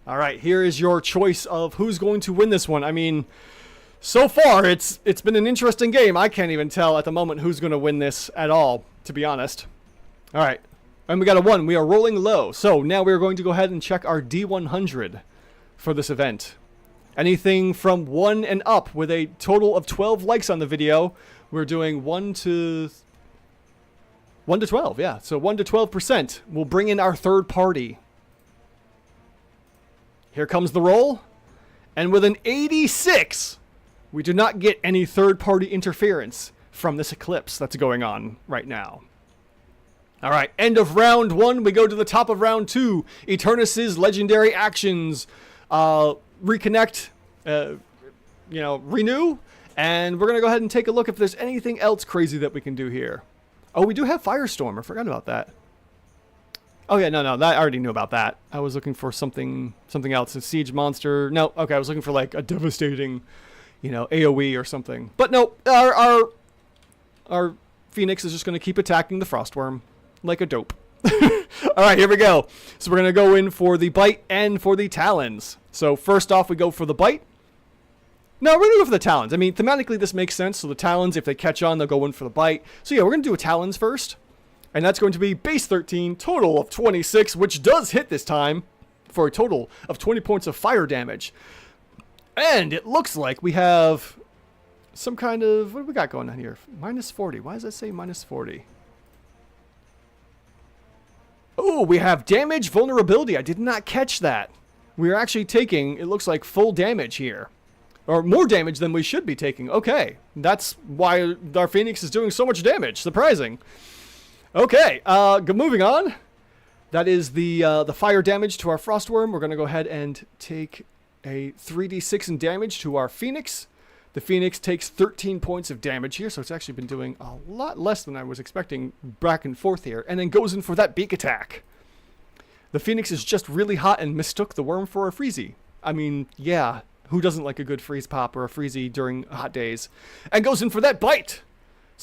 All right, here is your choice of who's going to win this one. I mean, so far it's been an interesting game. I can't even tell at the moment who's going to win this at all, to be honest. All right, and we got a 1. We are rolling low. So now we're going to go ahead and check our D100 for this event. Anything from 1 and up with a total of 12 likes on the video. We're doing 1 to 12, yeah. So 1 to 12% will bring in our third party. Here comes the roll. And with an 86, we do not get any third party interference from this eclipse that's going on right now. All right, end of round 1. We go to the top of round 2. Eternus's legendary actions. Reconnect, renew. And we're going to go ahead and take a look if there's anything else crazy that we can do here. Oh, we do have Firestorm. I forgot about that. Oh, yeah, no, that, I already knew about that. I was looking for something else. A siege monster. No, okay, I was looking for like a devastating, AoE or something. But no, our our Phoenix is just going to keep attacking the Frostworm like a dope. Alright, here we go. So we're going to go in for the Bite and for the Talons. So first off, we go for the Bite. No, we're going to go for the Talons. I mean, thematically this makes sense. So the Talons, if they catch on, they'll go in for the Bite. So yeah, we're going to do a Talons first. And that's going to be base 13, total of 26, which does hit this time for a total of 20 points of fire damage. And it looks like we have some kind of... What do we got going on here? Minus 40. Why does that say minus 40? Oh, we have damage vulnerability. I did not catch that. We are actually taking, it looks like, full damage here. Or more damage than we should be taking. Okay. That's why our Phoenix is doing so much damage. Surprising. Okay. Moving on. That is the fire damage to our Frostworm. We're going to go ahead and take a 3d6 in damage to our Phoenix. The Phoenix takes 13 points of damage here, so it's actually been doing a lot less than I was expecting back and forth here, and then goes in for that beak attack. The Phoenix is just really hot and mistook the worm for a Freezy. I mean, yeah, who doesn't like a good freeze pop or a Freezy during hot days? And goes in for that bite!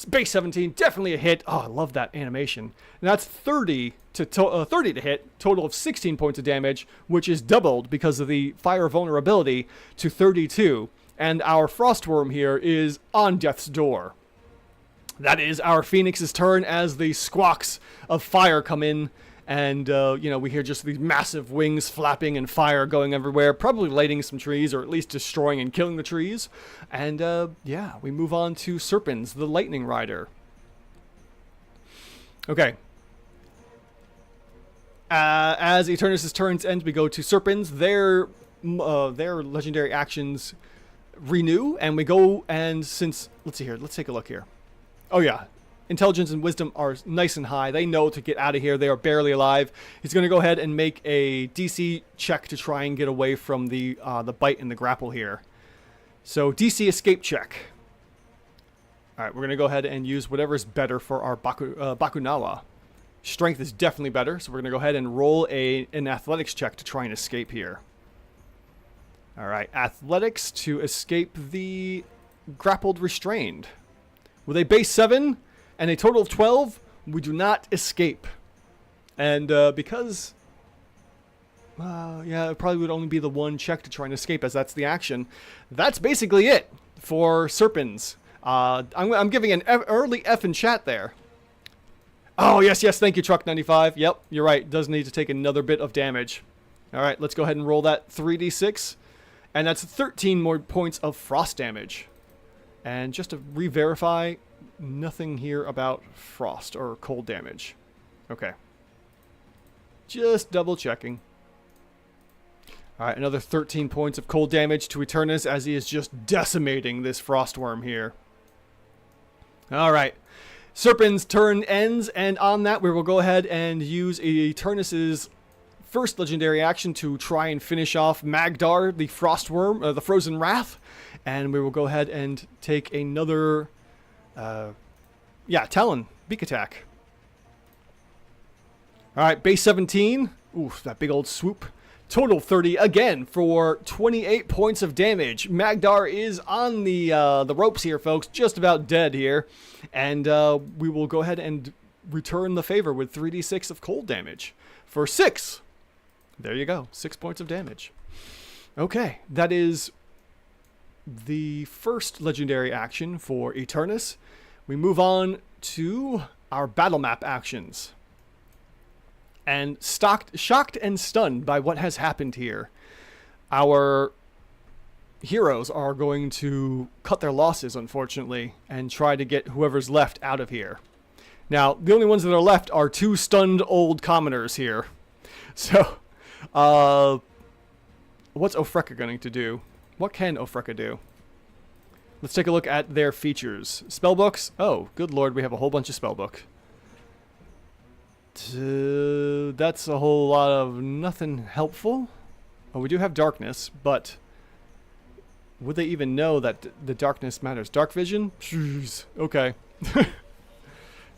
Base 17, definitely a hit. Oh, I love that animation. And that's 30 to hit, total of 16 points of damage, which is doubled because of the fire vulnerability to 32. And our Frostworm here is on death's door. That is our Phoenix's turn as the squawks of fire come in. And, we hear just these massive wings flapping and fire going everywhere, probably lighting some trees, or at least destroying and killing the trees. And, we move on to Serpens, the Lightning Rider. Okay. As Eternus' turns end, we go to Serpens. Their legendary actions renew, and we go, and since... Let's see here. Let's take a look here. Oh, yeah. Intelligence and wisdom are nice and high. They know to get out of here. They are barely alive. He's going to go ahead and make a DC check to try and get away from the bite and the grapple here. So DC escape check. All right, we're going to go ahead and use whatever is better for our Bakunawa. Strength is definitely better, so we're going to go ahead and roll an athletics check to try and escape here. All right, athletics to escape the grappled restrained. With a base 7... and a total of 12, we do not escape. And because... it probably would only be the one check to try and escape, as that's the action. That's basically it for Serpens. I'm giving an early F in chat there. Oh, yes, thank you, Truck95. Yep, you're right. Does need to take another bit of damage. All right, let's go ahead and roll that 3d6. And that's 13 more points of frost damage. And just to re-verify... nothing here about frost or cold damage. Okay. Just double checking. Alright, another 13 points of cold damage to Eternus as he is just decimating this Frostworm here. Alright. Serpent's turn ends, and on that we will go ahead and use Eternus's first legendary action to try and finish off Magdar, the Frostworm, the Frozen Wrath. And we will go ahead and take another... Talon. Beak attack. Alright, base 17. Oof, that big old swoop. Total 30 again for 28 points of damage. Magdar is on the ropes here, folks. Just about dead here. And we will go ahead and return the favor with 3d6 of cold damage. For 6. There you go. 6 points of damage. Okay, that is... the first legendary action for Eternus. We move on to our battle map actions. And shocked and stunned by what has happened here, our heroes are going to cut their losses, unfortunately, and try to get whoever's left out of here. Now, the only ones that are left are 2 stunned old commoners here. So, what's Ofreka going to do? What can Ofreka do? Let's take a look at their features. Spellbooks. Oh, good lord, we have a whole bunch of spellbook. That's a whole lot of nothing helpful. Oh, we do have darkness, but would they even know that the darkness matters? Dark vision? Jeez. Okay.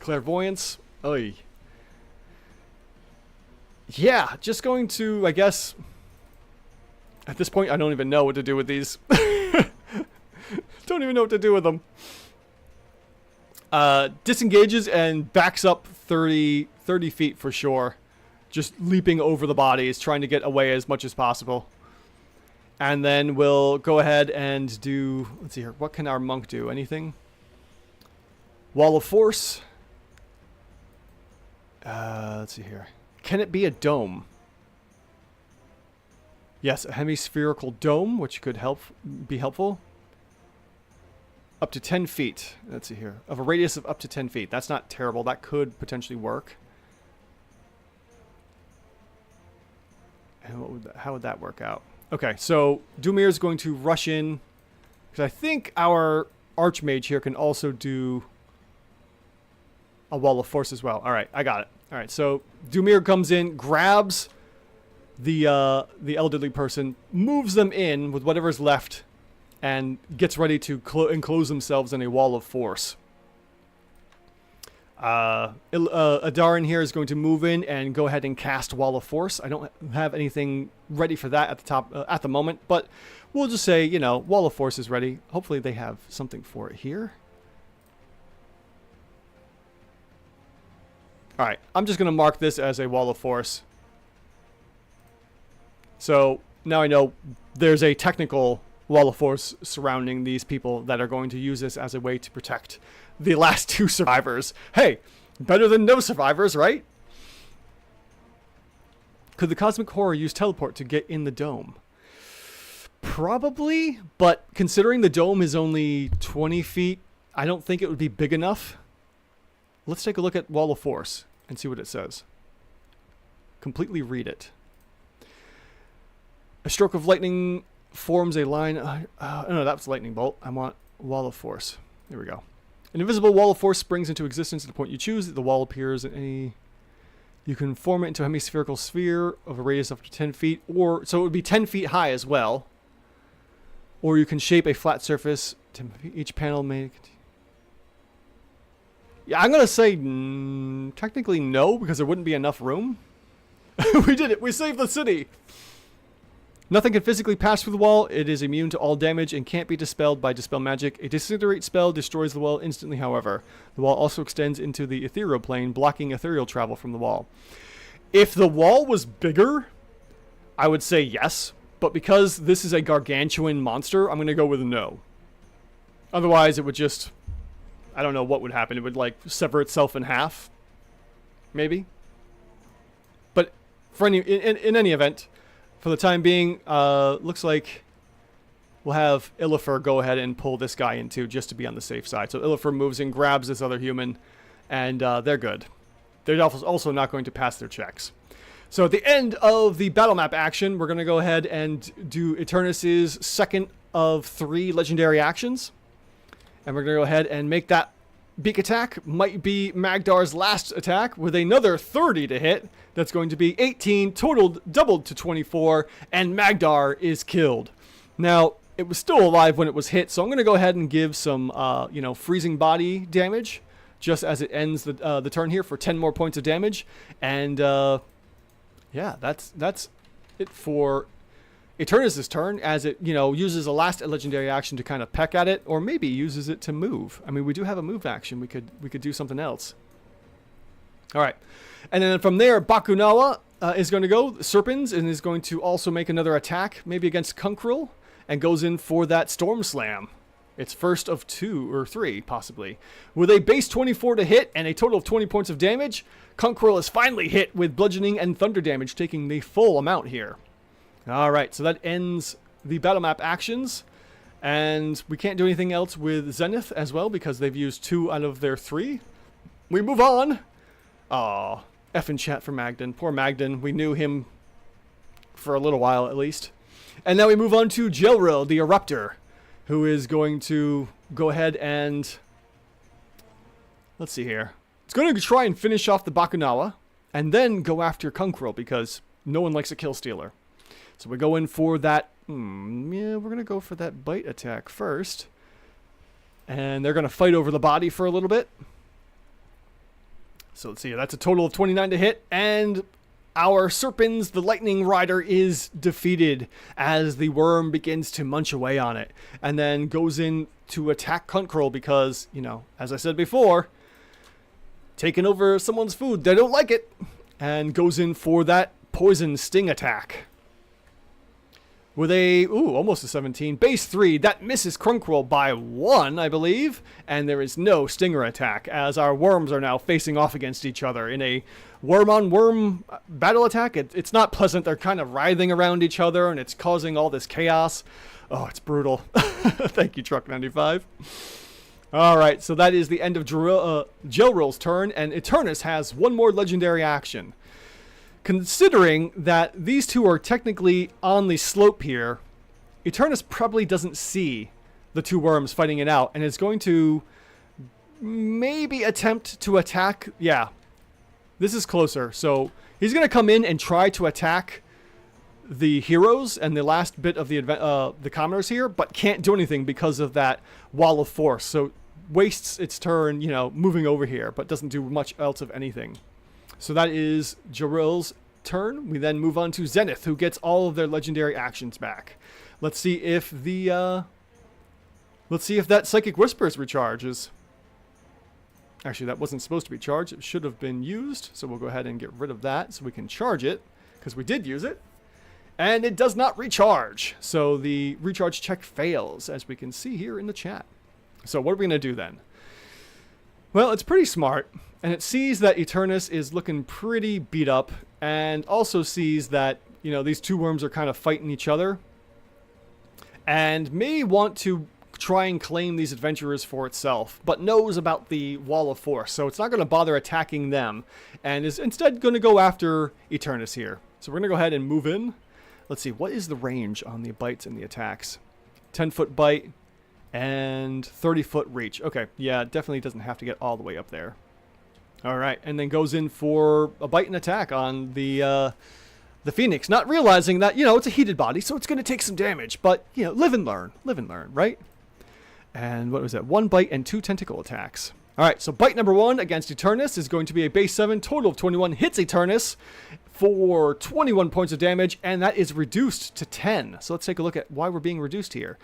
Clairvoyance. Oy. Yeah, just going to, I guess... At this point, I don't even know what to do with these. Don't even know what to do with them. disengages and backs up 30 feet for sure. Just leaping over the bodies, trying to get away as much as possible. And then we'll go ahead and do... Let's see here. What can our monk do? Anything? Wall of Force. Let's see here. Can it be a dome? Yes, a hemispherical dome, which could be helpful. Up to 10 feet. Let's see here. Of a radius of up to 10 feet. That's not terrible. That could potentially work. And how would that work out? Okay, so Dumir is going to rush in. Because I think our Archmage here can also do a Wall of Force as well. Alright, I got it. Alright, so Dumir comes in, grabs the elderly person, moves them in with whatever's left, and gets ready to enclose themselves in a Wall of Force. Adarin here is going to move in and go ahead and cast Wall of Force. I don't have anything ready for that at the top at the moment, but we'll just say, you know, Wall of Force is ready. Hopefully they have something for it here. Alright, I'm just going to mark this as a Wall of Force. So now I know there's a technical Wall of Force surrounding these people that are going to use this as a way to protect the last two survivors. Hey, better than no survivors, right? Could the Cosmic Horror use teleport to get in the dome? Probably, but considering the dome is only 20 feet, I don't think it would be big enough. Let's take a look at Wall of Force and see what it says. Completely read it. A stroke of lightning forms a line. No, that's lightning bolt. I want Wall of Force. There we go. An invisible Wall of Force springs into existence at the point you choose. The wall appears at any... You can form it into a hemispherical sphere of a radius up to 10 feet. Or so it would be 10 feet high as well. Or you can shape a flat surface. Each panel may... Yeah, I'm going to say technically no, because there wouldn't be enough room. We did it. We saved the city. Nothing can physically pass through the wall. It is immune to all damage and can't be dispelled by Dispel Magic. A Disintegrate spell destroys the wall instantly, however. The wall also extends into the ethereal plane, blocking ethereal travel from the wall. If the wall was bigger, I would say yes. But because this is a gargantuan monster, I'm going to go with a no. Otherwise, it would just... I don't know what would happen. It would, like, sever itself in half. Maybe. But for in any event... For the time being, looks like we'll have Illifur go ahead and pull this guy in too, just to be on the safe side. So Illifur moves in, grabs this other human, and they're good. They're also not going to pass their checks. So at the end of the battle map action, we're going to go ahead and do Eternus's second of 3 legendary actions. And we're going to go ahead and make that beak attack. Might be Magdar's last attack with another 30 to hit. That's going to be 18, totaled, doubled to 24, and Magdar is killed. Now, it was still alive when it was hit, so I'm going to go ahead and give some, freezing body damage, just as it ends the turn here for 10 more points of damage. And, yeah, that's it for Eternus' turn, as it, uses a last legendary action to kind of peck at it, or maybe uses it to move. I mean, we do have a move action. We could do something else. All right. And then from there, Bakunawa is going to go, Serpens, and is going to also make another attack, maybe against Kunkril, and goes in for that Storm Slam. It's first of 2 or 3, possibly. With a base 24 to hit and a total of 20 points of damage, Kunkril is finally hit with bludgeoning and thunder damage, taking the full amount here. All right, so that ends the battle map actions. And we can't do anything else with Zenith as well, because they've used 2 out of their 3. We move on. Aw, F in chat for Magden. Poor Magden. We knew him for a little while, at least. And now we move on to Jelril, the Eruptor, who is going to go ahead and... Let's see here. It's going to try and finish off the Bakunawa, and then go after Kunkril, because no one likes a kill stealer. So we go in for that... yeah, we're going to go for that bite attack first. And they're going to fight over the body for a little bit. So let's see, that's a total of 29 to hit, and our Serpens, the Lightning Rider, is defeated as the worm begins to munch away on it and then goes in to attack Kunkrul because, you know, as I said before, taking over someone's food, they don't like it, and goes in for that poison sting attack. With a, almost a 17, base 3, that misses Kunkrul by 1, I believe, and there is no stinger attack, as our worms are now facing off against each other in a worm-on-worm battle attack. It's not pleasant. They're kind of writhing around each other, and it's causing all this chaos. Oh, it's brutal. Thank you, Truck95. Alright, so that is the end of Jilril's turn, and Eternus has one more legendary action. Considering that these two are technically on the slope here, Eternus probably doesn't see the two worms fighting it out, and is going to maybe attempt to attack. Yeah, this is closer. So he's going to come in and try to attack the heroes and the last bit of the commoners here, but can't do anything because of that wall of force. So wastes its turn, you know, moving over here, but doesn't do much else of anything. So that is Jilril's turn. We then move on to Zenith, who gets all of their legendary actions back. Let's see if that Psychic Whispers recharges. Actually, that wasn't supposed to be charged. It should have been used. So we'll go ahead and get rid of that so we can charge it, because we did use it. And it does not recharge. So the recharge check fails, as we can see here in the chat. So what are we going to do then? Well, it's pretty smart, and it sees that Eternus is looking pretty beat up, and also sees that, you know, these two worms are kind of fighting each other, and may want to try and claim these adventurers for itself, but knows about the wall of force, so it's not going to bother attacking them, and is instead going to go after Eternus here. So we're going to go ahead and move in. Let's see, what is the range on the bites and the attacks? 10-foot bite. And 30-foot reach. Okay, yeah, definitely doesn't have to get all the way up there. All right, and then goes in for a bite and attack on the Phoenix, not realizing that, you know, it's a heated body, so it's going to take some damage. But, you know, live and learn, right? And what was that? 1 bite and 2 tentacle attacks. All right, so bite number 1 against Eternus is going to be a base 7, total of 21, hits Eternus for 21 points of damage, and that is reduced to 10. So let's take a look at why we're being reduced here.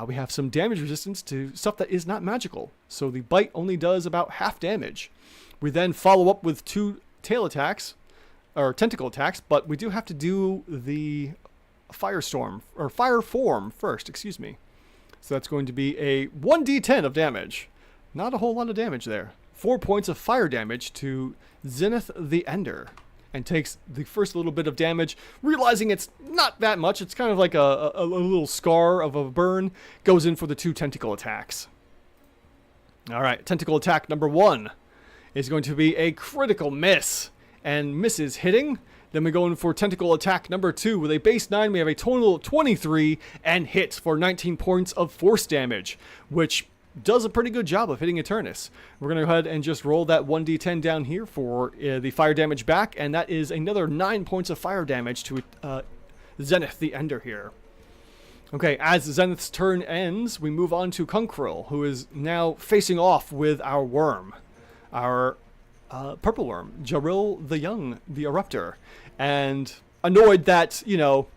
We have some damage resistance to stuff that is not magical. So the bite only does about half damage. We then follow up with 2 tail attacks, or tentacle attacks, but we do have to do the firestorm, or fire form first, excuse me. So that's going to be a 1d10 of damage. Not a whole lot of damage there. 4 points of fire damage to Zenith the Ender. And takes the first little bit of damage, realizing it's not that much. It's kind of like a little scar of a burn. Goes in for the 2 tentacle attacks. All right, tentacle attack number 1 is going to be a critical miss. And misses hitting. Then we go in for tentacle attack number 2. With a base 9, we have a total of 23 and hits for 19 points of force damage, which does a pretty good job of hitting Eternus. We're going to go ahead and just roll that 1d10 down here for the fire damage back, and that is another 9 points of fire damage to Zenith the Ender here. Okay, as Zenith's turn ends, we move on to Kunkrul, who is now facing off with our worm, our purple worm, Jilril the Young, the Eruptor, and annoyed that, you know,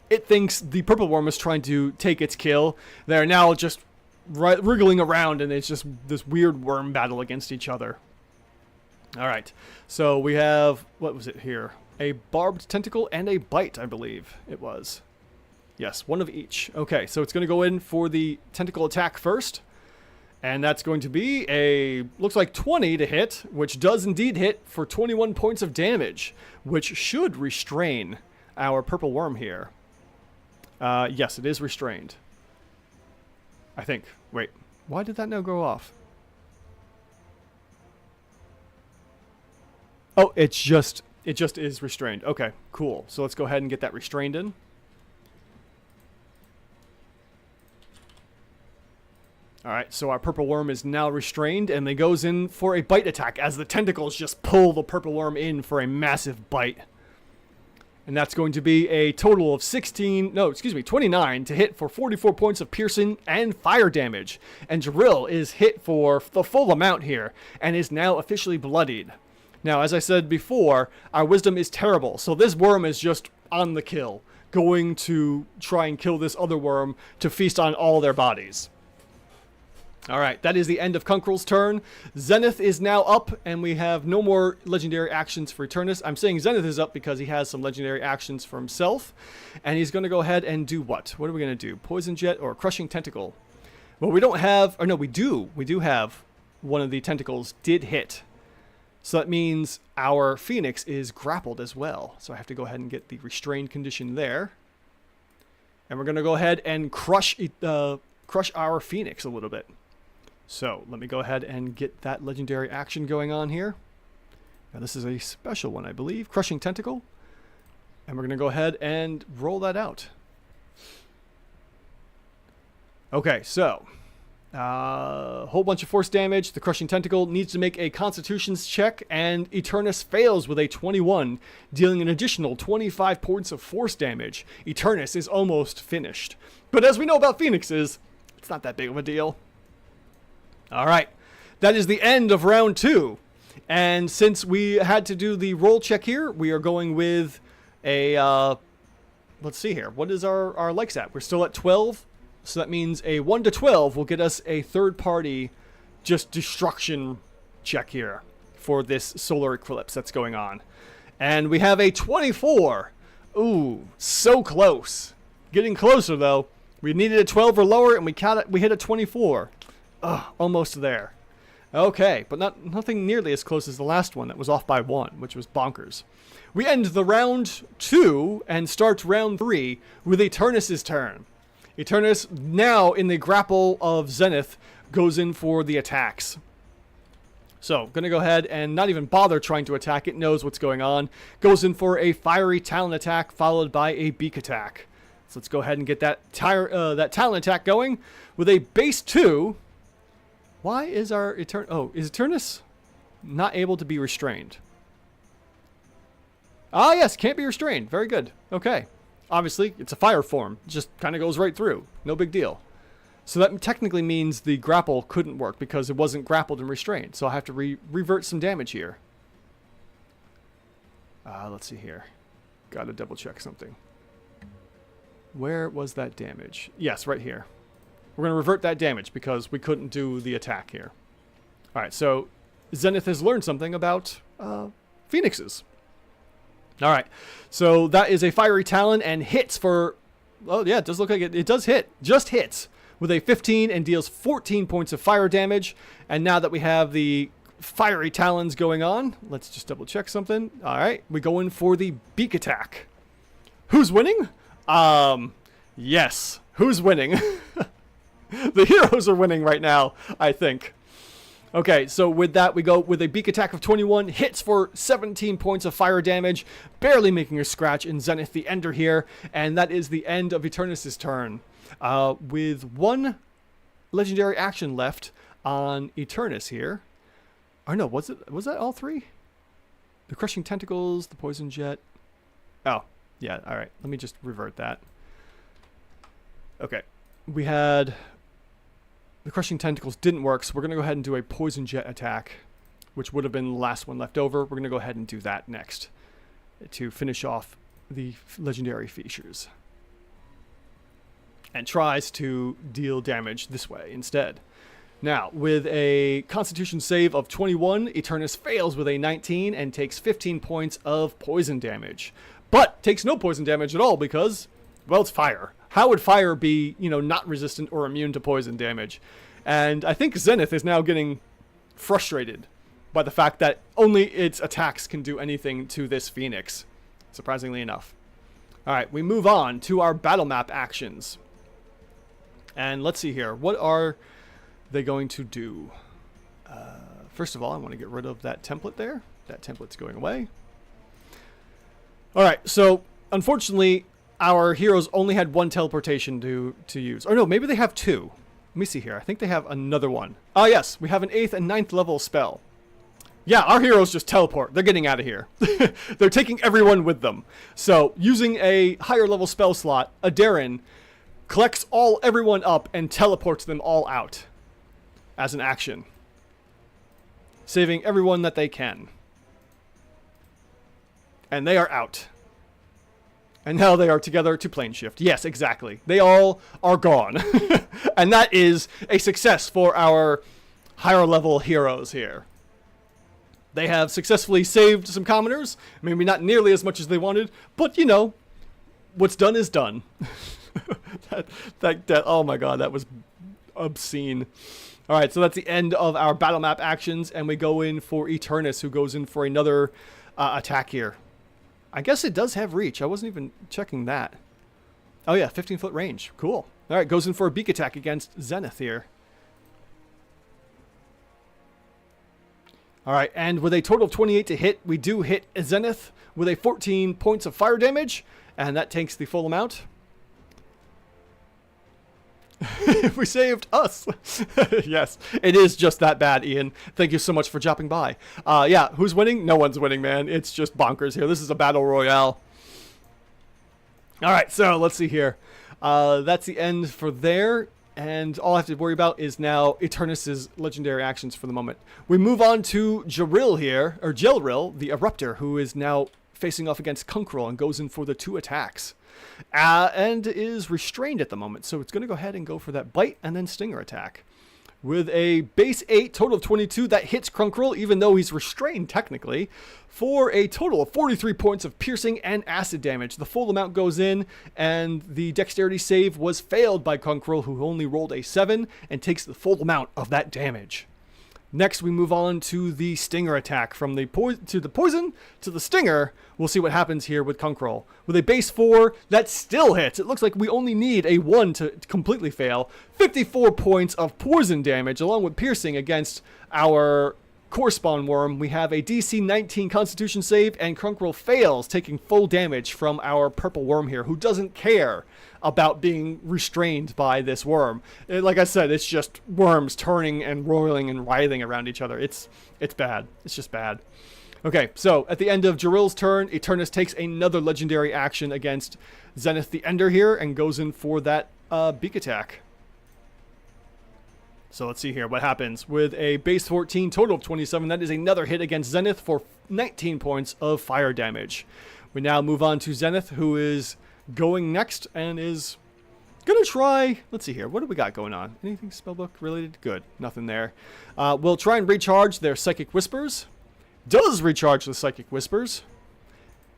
it thinks the purple worm is trying to take its kill. They're now just wriggling around, and it's just this weird worm battle against each other. All right, so we have, what was it here? A barbed tentacle and a bite, I believe it was. Yes, one of each. Okay, so it's going to go in for the tentacle attack first, and that's going to be a, looks like 20 to hit, which does indeed hit for 21 points of damage, which should restrain our purple worm here. Yes, it is restrained. I think. Wait, why did that now go off? Oh, it just is restrained. Okay, cool. So let's go ahead and get that restrained in. All right, so our purple worm is now restrained, and it goes in for a bite attack as the tentacles just pull the purple worm in for a massive bite. And that's going to be a total of 29 to hit for 44 points of piercing and fire damage. And Jilril is hit for the full amount here and is now officially bloodied. Now, as I said before, our wisdom is terrible, so this worm is just on the kill, going to try and kill this other worm to feast on all their bodies. Alright, that is the end of Kunkrel's turn. Zenith is now up, and we have no more legendary actions for Eternus. I'm saying Zenith is up because he has some legendary actions for himself, and he's going to go ahead and do what? What are we going to do? Poison Jet or Crushing Tentacle? Well, we don't have, or no, we do. We do have one of the tentacles did hit. So that means our Phoenix is grappled as well. So I have to go ahead and get the restrained condition there. And we're going to go ahead and crush our Phoenix a little bit. So let me go ahead and get that legendary action going on here. Now this is a special one, I believe. Crushing Tentacle. And we're going to go ahead and roll that out. Okay, so a whole bunch of force damage. The Crushing Tentacle needs to make a Constitution's check, and Eternus fails with a 21, dealing an additional 25 points of force damage. Eternus is almost finished. But as we know about Phoenixes, it's not that big of a deal. Alright, that is the end of round 2. And since we had to do the roll check here, we are going with a, let's see here. What is our likes at? We're still at 12. So that means a 1 to 12 will get us a third party just destruction check here for this solar eclipse that's going on. And we have a 24. Ooh, so close. Getting closer though. We needed a 12 or lower and we hit a 24. Ugh, almost there. Okay, but nothing nearly as close as the last one that was off by 1, which was bonkers. We end the round 2 and start round 3 with Eternus' turn. Eternus, now in the grapple of Zenith, goes in for the attacks. So, gonna go ahead and not even bother trying to attack. It knows what's going on. Goes in for a fiery talon attack followed by a beak attack. So let's go ahead and get that talon attack going with a base 2. Why is our Eternus... Oh, is Eternus not able to be restrained? Ah, yes, can't be restrained. Very good. Okay. Obviously, it's a fire form. It just kind of goes right through. No big deal. So that technically means the grapple couldn't work because it wasn't grappled and restrained. So I have to revert some damage here. Let's see here. Gotta double check something. Where was that damage? Yes, right here. We're going to revert that damage because we couldn't do the attack here. Alright, so Zenith has learned something about Phoenixes. Alright, so that is a Fiery Talon and hits for... Oh yeah, it does look like it does hit. Just hits with a 15 and deals 14 points of fire damage. And now that we have the Fiery Talons going on, let's just double check something. Alright, we go in for the beak attack. Who's winning? Yes. Who's winning? The heroes are winning right now, I think. Okay, so with that, we go with a beak attack of 21, hits for 17 points of fire damage, barely making a scratch in Zenith the Ender here, and that is the end of Eternus' turn. With one legendary action left on Eternus here. Or no, was that all 3? The Crushing Tentacles, the Poison Jet. Oh, yeah, alright, let me just revert that. Okay, we had... The Crushing Tentacles didn't work, so we're going to go ahead and do a Poison Jet attack, which would have been the last one left over. We're going to go ahead and do that next to finish off the legendary features. And tries to deal damage this way instead. Now, with a Constitution save of 21, Eternus fails with a 19 and takes 15 points of poison damage. But takes no poison damage at all because, well, it's fire. How would fire be, not resistant or immune to poison damage? And I think Zenith is now getting frustrated by the fact that only its attacks can do anything to this Phoenix, surprisingly enough. Alright, we move on to our battle map actions. And let's see here. What are they going to do? First of all, I want to get rid of that template there. That template's going away. Alright, so unfortunately... Our heroes only had 1 teleportation to use. Or no, maybe they have 2. Let me see here. I think they have another one. Oh yes, we have an 8th and 9th level spell. Yeah, our heroes just teleport. They're getting out of here. They're taking everyone with them. So, using a higher level spell slot, Adarin collects everyone up and teleports them all out as an action. Saving everyone that they can. And they are out. And now they are together to plane shift. Yes, exactly. They all are gone. And that is a success for our higher level heroes here. They have successfully saved some commoners. Maybe not nearly as much as they wanted, but you know, what's done is done. Oh my god, that was obscene. Alright, so that's the end of our battle map actions, and we go in for Eternus, who goes in for another attack here. I guess it does have reach. I wasn't even checking that. Oh yeah, 15-foot range. Cool. Alright, goes in for a beak attack against Zenith here. Alright, and with a total of 28 to hit, we do hit Zenith with a 14 points of fire damage, and that takes the full amount. We saved us. Yes, it is just that bad, Ian. Thank you so much for dropping by. Yeah, who's winning? No one's winning, man. It's just bonkers here. This is a battle royale. Alright, so let's see here. That's the end for there. And all I have to worry about is now Eternus' legendary actions for the moment. We move on to Jaril here, or Jelril, the Eruptor, who is now facing off against Kunkril and goes in for the 2 attacks. And is restrained at the moment, so it's going to go ahead and go for that bite and then stinger attack. With a base 8, total of 22, that hits Kunkril, even though he's restrained technically, for a total of 43 points of piercing and acid damage. The full amount goes in, and the dexterity save was failed by Kunkril, who only rolled a 7, and takes the full amount of that damage. Next, we move on to the stinger attack. From the poison to the stinger, we'll see what happens here with Kunkril. With a base 4, that still hits. It looks like we only need a 1 to completely fail. 54 points of poison damage, along with piercing against our core spawn worm. We have a DC 19 Constitution save, and Kunkril fails, taking full damage from our purple worm here, who doesn't care about being restrained by this worm. Like I said, it's just worms turning and roiling and writhing around each other. It's bad. It's just bad. Okay, so at the end of Jaril's turn, Eternus takes another legendary action against Zenith the Ender here and goes in for that beak attack. So let's see here what happens. With a base 14, total of 27, that is another hit against Zenith for 19 points of fire damage. We now move on to Zenith, who is going next and is gonna try, let's see here, what do we got going on? Anything spellbook related? Good, nothing there. We'll try and recharge their Psychic Whispers. Does recharge the Psychic Whispers.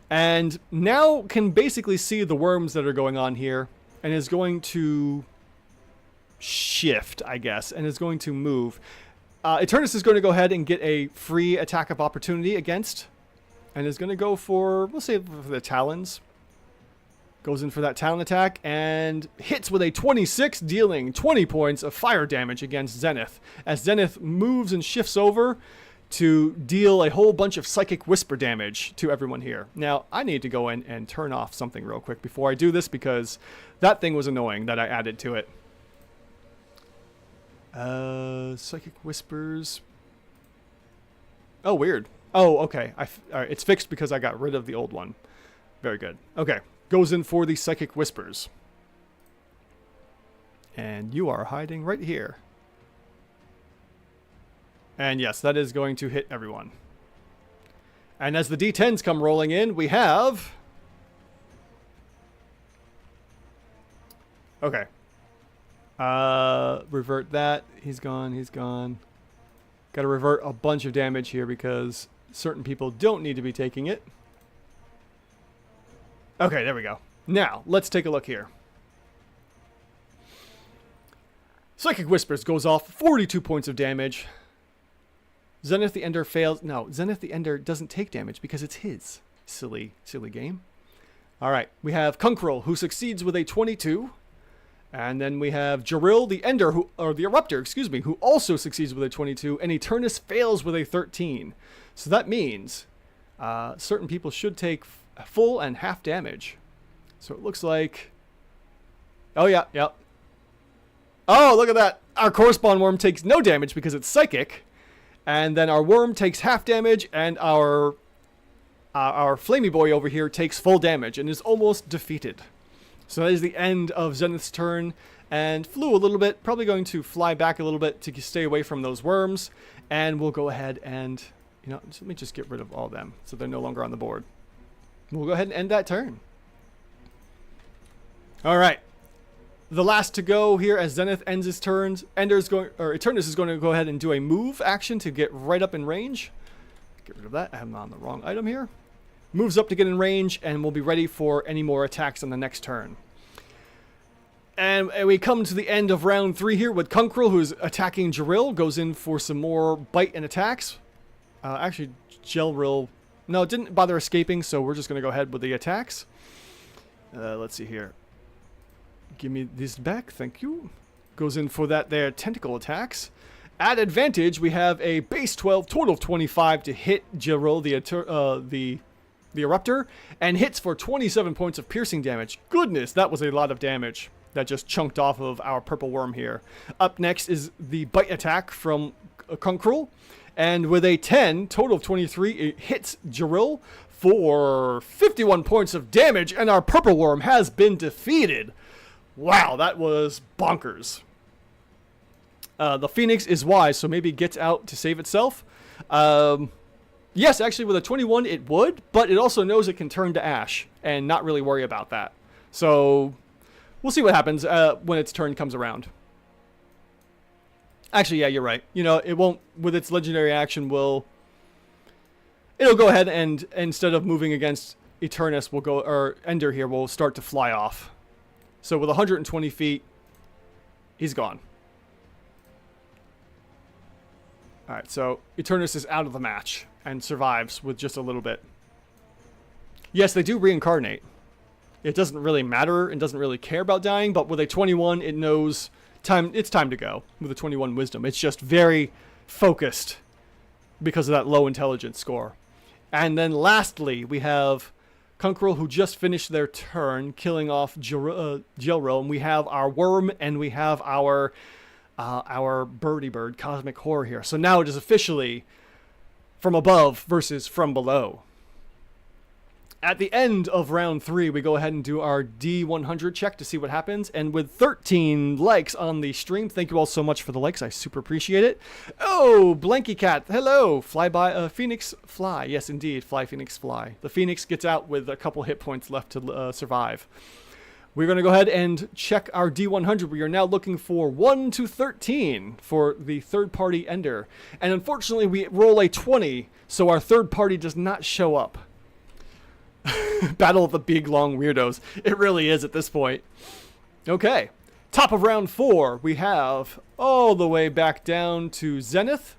And now can basically see the worms that are going on here, and is going to shift, I guess, and is going to move. Eternus is going to go ahead and get a free attack of opportunity against, and is going to go for, we'll say for the Talons. Goes in for that Talon attack and hits with a 26, dealing 20 points of fire damage against Zenith. As Zenith moves and shifts over to deal a whole bunch of Psychic Whisper damage to everyone here. Now, I need to go in and turn off something real quick before I do this, because that thing was annoying that I added to it. Psychic Whispers. Oh, weird. Oh, okay. Alright, it's fixed because I got rid of the old one. Very good. Okay. Goes in for the Psychic Whispers. And you are hiding right here. And yes, that is going to hit everyone. And as the D10s come rolling in, we have... Okay. Revert that. He's gone, he's gone. Gotta revert a bunch of damage here because certain people don't need to be taking it. Okay, there we go. Now, let's take a look here. Psychic Whispers goes off 42 points of damage. Zenith the Ender fails. No, Zenith the Ender doesn't take damage because it's his. Silly game. Alright, we have Kunkril, who succeeds with a 22. And then we have Jaril the Ender, or the Eruptor, excuse me, who also succeeds with a 22. And Eternus fails with a 13. So that means certain people should take full and half damage. So it looks like... Oh, yeah. Oh, look at that. Our Correspond Worm takes no damage because it's psychic. And then our Worm takes half damage, and our Flamey Boy over here takes full damage and is almost defeated. So that is the end of Zenith's turn, and flew a little bit. Probably going to fly back a little bit to stay away from those worms. And we'll go ahead and, let me just get rid of all of them so they're no longer on the board. We'll go ahead and end that turn. All right. The last to go here as Zenith ends his turns. Eternus is going to go ahead and do a move action to get right up in range. Get rid of that. I'm on the wrong item here. Moves up to get in range and will be ready for any more attacks on the next turn. And we come to the end of round 3 here with Kunkril, who's attacking Jaril. Goes in for some more bite and attacks. Actually, Jelril, no, didn't bother escaping, so we're just going to go ahead with the attacks. Let's see here. Give me this back, thank you. Goes in for that there tentacle attacks. At advantage, we have a base 12, total of 25 to hit Jaril, the Eruptor, and hits for 27 points of piercing damage. Goodness, that was a lot of damage that just chunked off of our purple worm here. Up next is the bite attack from Kunkril, and with a 10, total of 23, it hits Jaril for 51 points of damage, and our purple worm has been defeated. Wow, that was bonkers. The Phoenix is wise, so maybe it gets out to save itself. Yes, actually, with a 21, it would, but it also knows it can turn to ash and not really worry about that. So we'll see what happens when its turn comes around. Actually, yeah, you're right. You know, it won't, with its legendary action, it'll go ahead and instead of moving against Eternus, or Ender here, will start to fly off. So with 120 feet, he's gone. Alright, so Eternus is out of the match and survives with just a little bit. Yes, they do reincarnate. It doesn't really matter and doesn't really care about dying, but with a 21, it knows it's time to go with a 21 wisdom. It's just very focused because of that low intelligence score. And then lastly, we have Kunkril, who just finished their turn, killing off Jelro, and we have our worm, and we have our birdie bird, Cosmic Horror here. So now it is officially from above versus from below. At the end of round 3, we go ahead and do our D100 check to see what happens. And with 13 likes on the stream, thank you all so much for the likes. I super appreciate it. Oh, Blanky Cat, hello. Phoenix fly. Yes, indeed, fly, Phoenix, fly. The Phoenix gets out with a couple hit points left to survive. We're going to go ahead and check our D100. We are now looking for 1 to 13 for the third-party Ender. And unfortunately, we roll a 20, so our third party does not show up. Battle of the big, long weirdos. It really is at this point. Okay. Top of round 4, we have all the way back down to Zenith.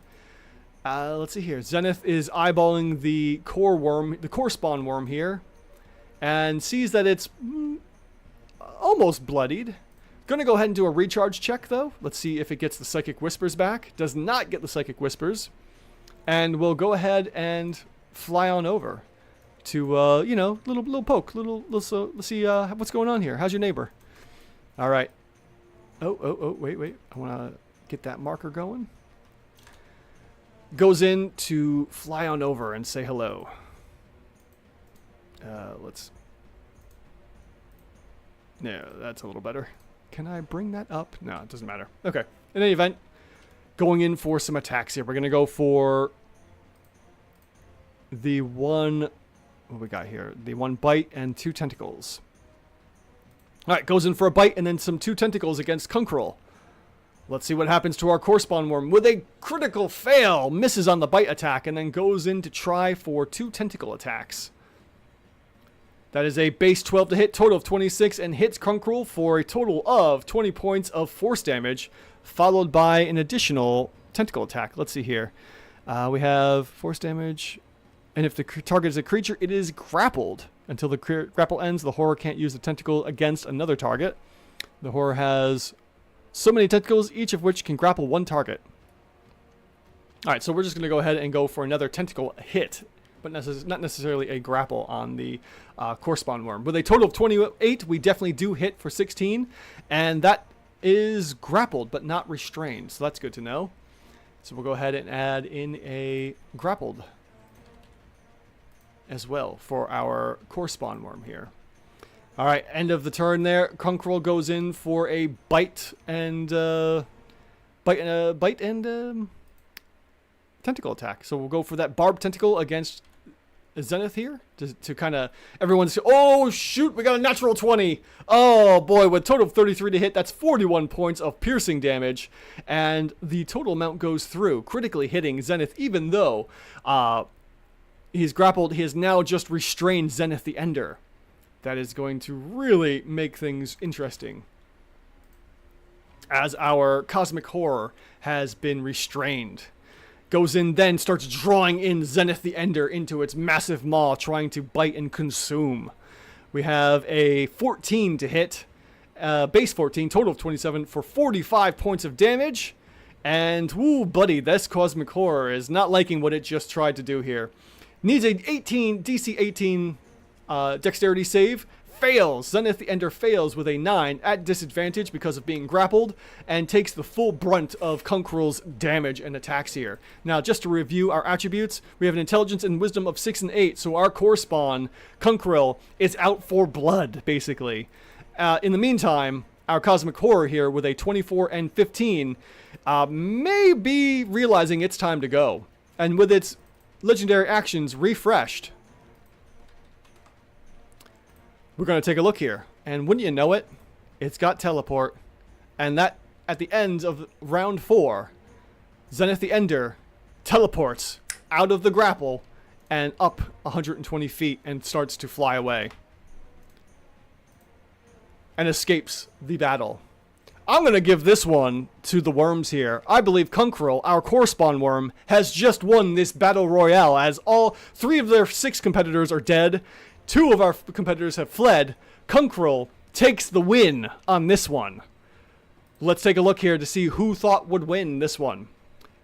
Let's see here. Zenith is eyeballing the core spawn worm here. And sees that it's almost bloodied. Gonna go ahead and do a recharge check, though. Let's see if it gets the Psychic Whispers back. Does not get the Psychic Whispers. And we'll go ahead and fly on over to, you know, little poke. Let's see what's going on here. How's your neighbor? All right. Oh, wait. I want to get that marker going. Goes in to fly on over and say hello. No, that's a little better. Can I bring that up? No, it doesn't matter. Okay. In any event, going in for some attacks here. We're going to go for the one... What we got here? The one bite and 2 tentacles. Alright, goes in for a bite and then some 2 tentacles against Kunkril. Let's see what happens to our core spawn worm. With a critical fail, misses on the bite attack and then goes in to try for 2 tentacle attacks. That is a base 12 to hit, total of 26, and hits Kunkril for a total of 20 points of force damage, followed by an additional tentacle attack. Let's see here. We have force damage... And if the target is a creature, it is grappled. Until the grapple ends, the horror can't use the tentacle against another target. The horror has so many tentacles, each of which can grapple 1 target. Alright, so we're just going to go ahead and go for another tentacle hit. But not necessarily a grapple on the core spawn worm. With a total of 28, we definitely do hit for 16. And that is grappled, but not restrained. So that's good to know. So we'll go ahead and add in a grappled as well for our core spawn worm here. All right, end of the turn there. Kunkril goes in for a bite and tentacle attack. So we'll go for that barbed tentacle against Zenith here to kind of everyone's. Oh shoot, we got a natural 20. Oh boy, with a total of 33 to hit, that's 41 points of piercing damage, and the total amount goes through, critically hitting Zenith. Even though he's grappled, he has now just restrained Zenith the Ender. That is going to really make things interesting, as our cosmic horror has been restrained. Goes in, then starts drawing in Zenith the Ender into its massive maw, trying to bite and consume. We have a 14 to hit, base 14, total of 27 for 45 points of damage. And, woo, buddy, this cosmic horror is not liking what it just tried to do here. Needs a DC 18 dexterity save. Fails. Zenith the Ender fails with a 9 at disadvantage because of being grappled, and takes the full brunt of Kunkrul's damage and attacks here. Now, just to review our attributes, we have an intelligence and wisdom of 6 and 8, so our core spawn, Kunkrul, is out for blood, basically. In the meantime, our cosmic horror here with a 24 and 15 may be realizing it's time to go. And with its legendary actions refreshed, we're going to take a look here, and wouldn't you know it, it's got teleport, and that, at the end of round 4, Zenith the Ender teleports out of the grapple and up 120 feet and starts to fly away and escapes the battle. I'm going to give this one to the worms here. I believe Kunkrul, our core spawn worm, has just won this battle royale, as all 3 of their 6 competitors are dead. 2 of our competitors have fled. Kunkrul takes the win on this one. Let's take a look here to see who thought would win this one.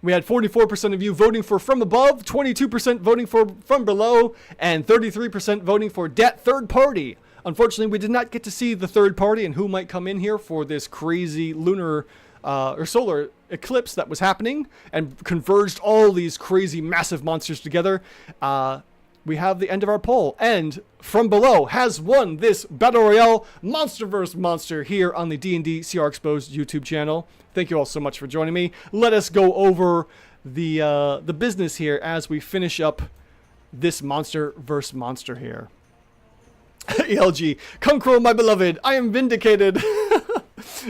We had 44% of you voting for from above, 22% voting for from below, and 33% voting for third party. Unfortunately, we did not get to see the third party and who might come in here for this crazy lunar or solar eclipse that was happening and converged all these crazy massive monsters together. We have the end of our poll, and from below has won this Battle Royale Monsterverse monster here on the D&D CR Exposed YouTube channel. Thank you all so much for joining me. Let us go over the business here as we finish up this Monsterverse monster here. ELG, Kunkrul, my beloved, I am vindicated.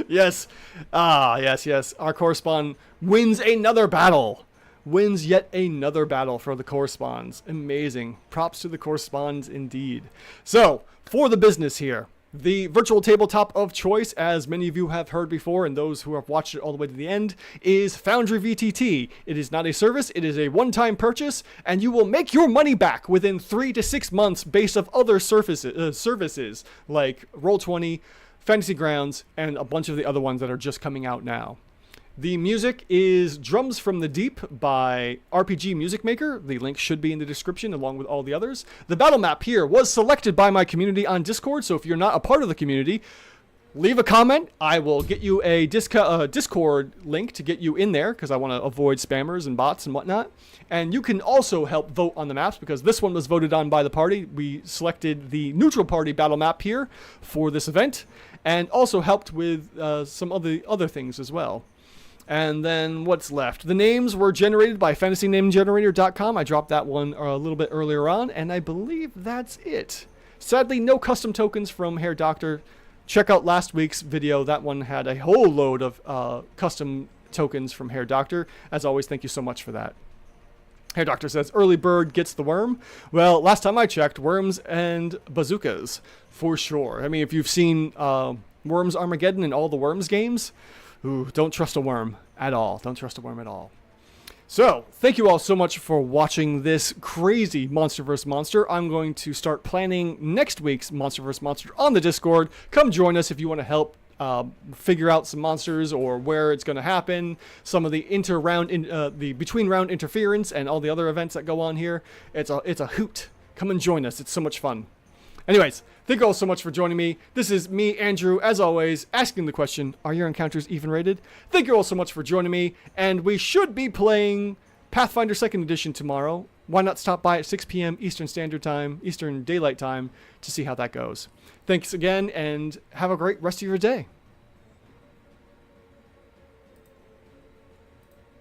Yes. Yes. Our correspondent wins another battle. Wins yet another battle for the corresponds. Amazing. Props to the corresponds indeed. So, for the business here, the virtual tabletop of choice, as many of you have heard before and those who have watched it all the way to the end, is Foundry VTT. It is not a service, it is a one-time purchase, and you will make your money back within 3 to 6 months based off other services like Roll20, Fantasy Grounds, and a bunch of the other ones that are just coming out now. The music is Drums from the Deep by RPG Music Maker. The link should be in the description along with all the others. The battle map here was selected by my community on Discord, so if you're not a part of the community, leave a comment. I will get you a Discord link to get you in there because I want to avoid spammers and bots and whatnot. And you can also help vote on the maps because this one was voted on by the party. We selected the neutral party battle map here for this event and also helped with some other things as well. And then what's left? The names were generated by fantasynamegenerator.com. I dropped that one a little bit earlier on, and I believe that's it. Sadly, no custom tokens from Hair Doctor. Check out last week's video. That one had a whole load of custom tokens from Hair Doctor. As always, thank you so much for that. Hair Doctor says, early bird gets the worm. Well, last time I checked, worms and bazookas, for sure. I mean, if you've seen Worms Armageddon and all the Worms games, ooh, don't trust a worm at all. Don't trust a worm at all. So, thank you all so much for watching this crazy Monsterverse monster. I'm going to start planning next week's Monsterverse monster on the Discord. Come join us if you want to help figure out some monsters or where it's going to happen. Some of the the between round interference and all the other events that go on here. It's a hoot. Come and join us. It's so much fun. Anyways, thank you all so much for joining me. This is me, Andrew, as always, asking the question, are your encounters even rated? Thank you all so much for joining me, and we should be playing Pathfinder 2nd Edition tomorrow. Why not stop by at 6 p.m. Eastern Standard Time, Eastern Daylight Time, to see how that goes. Thanks again, and have a great rest of your day.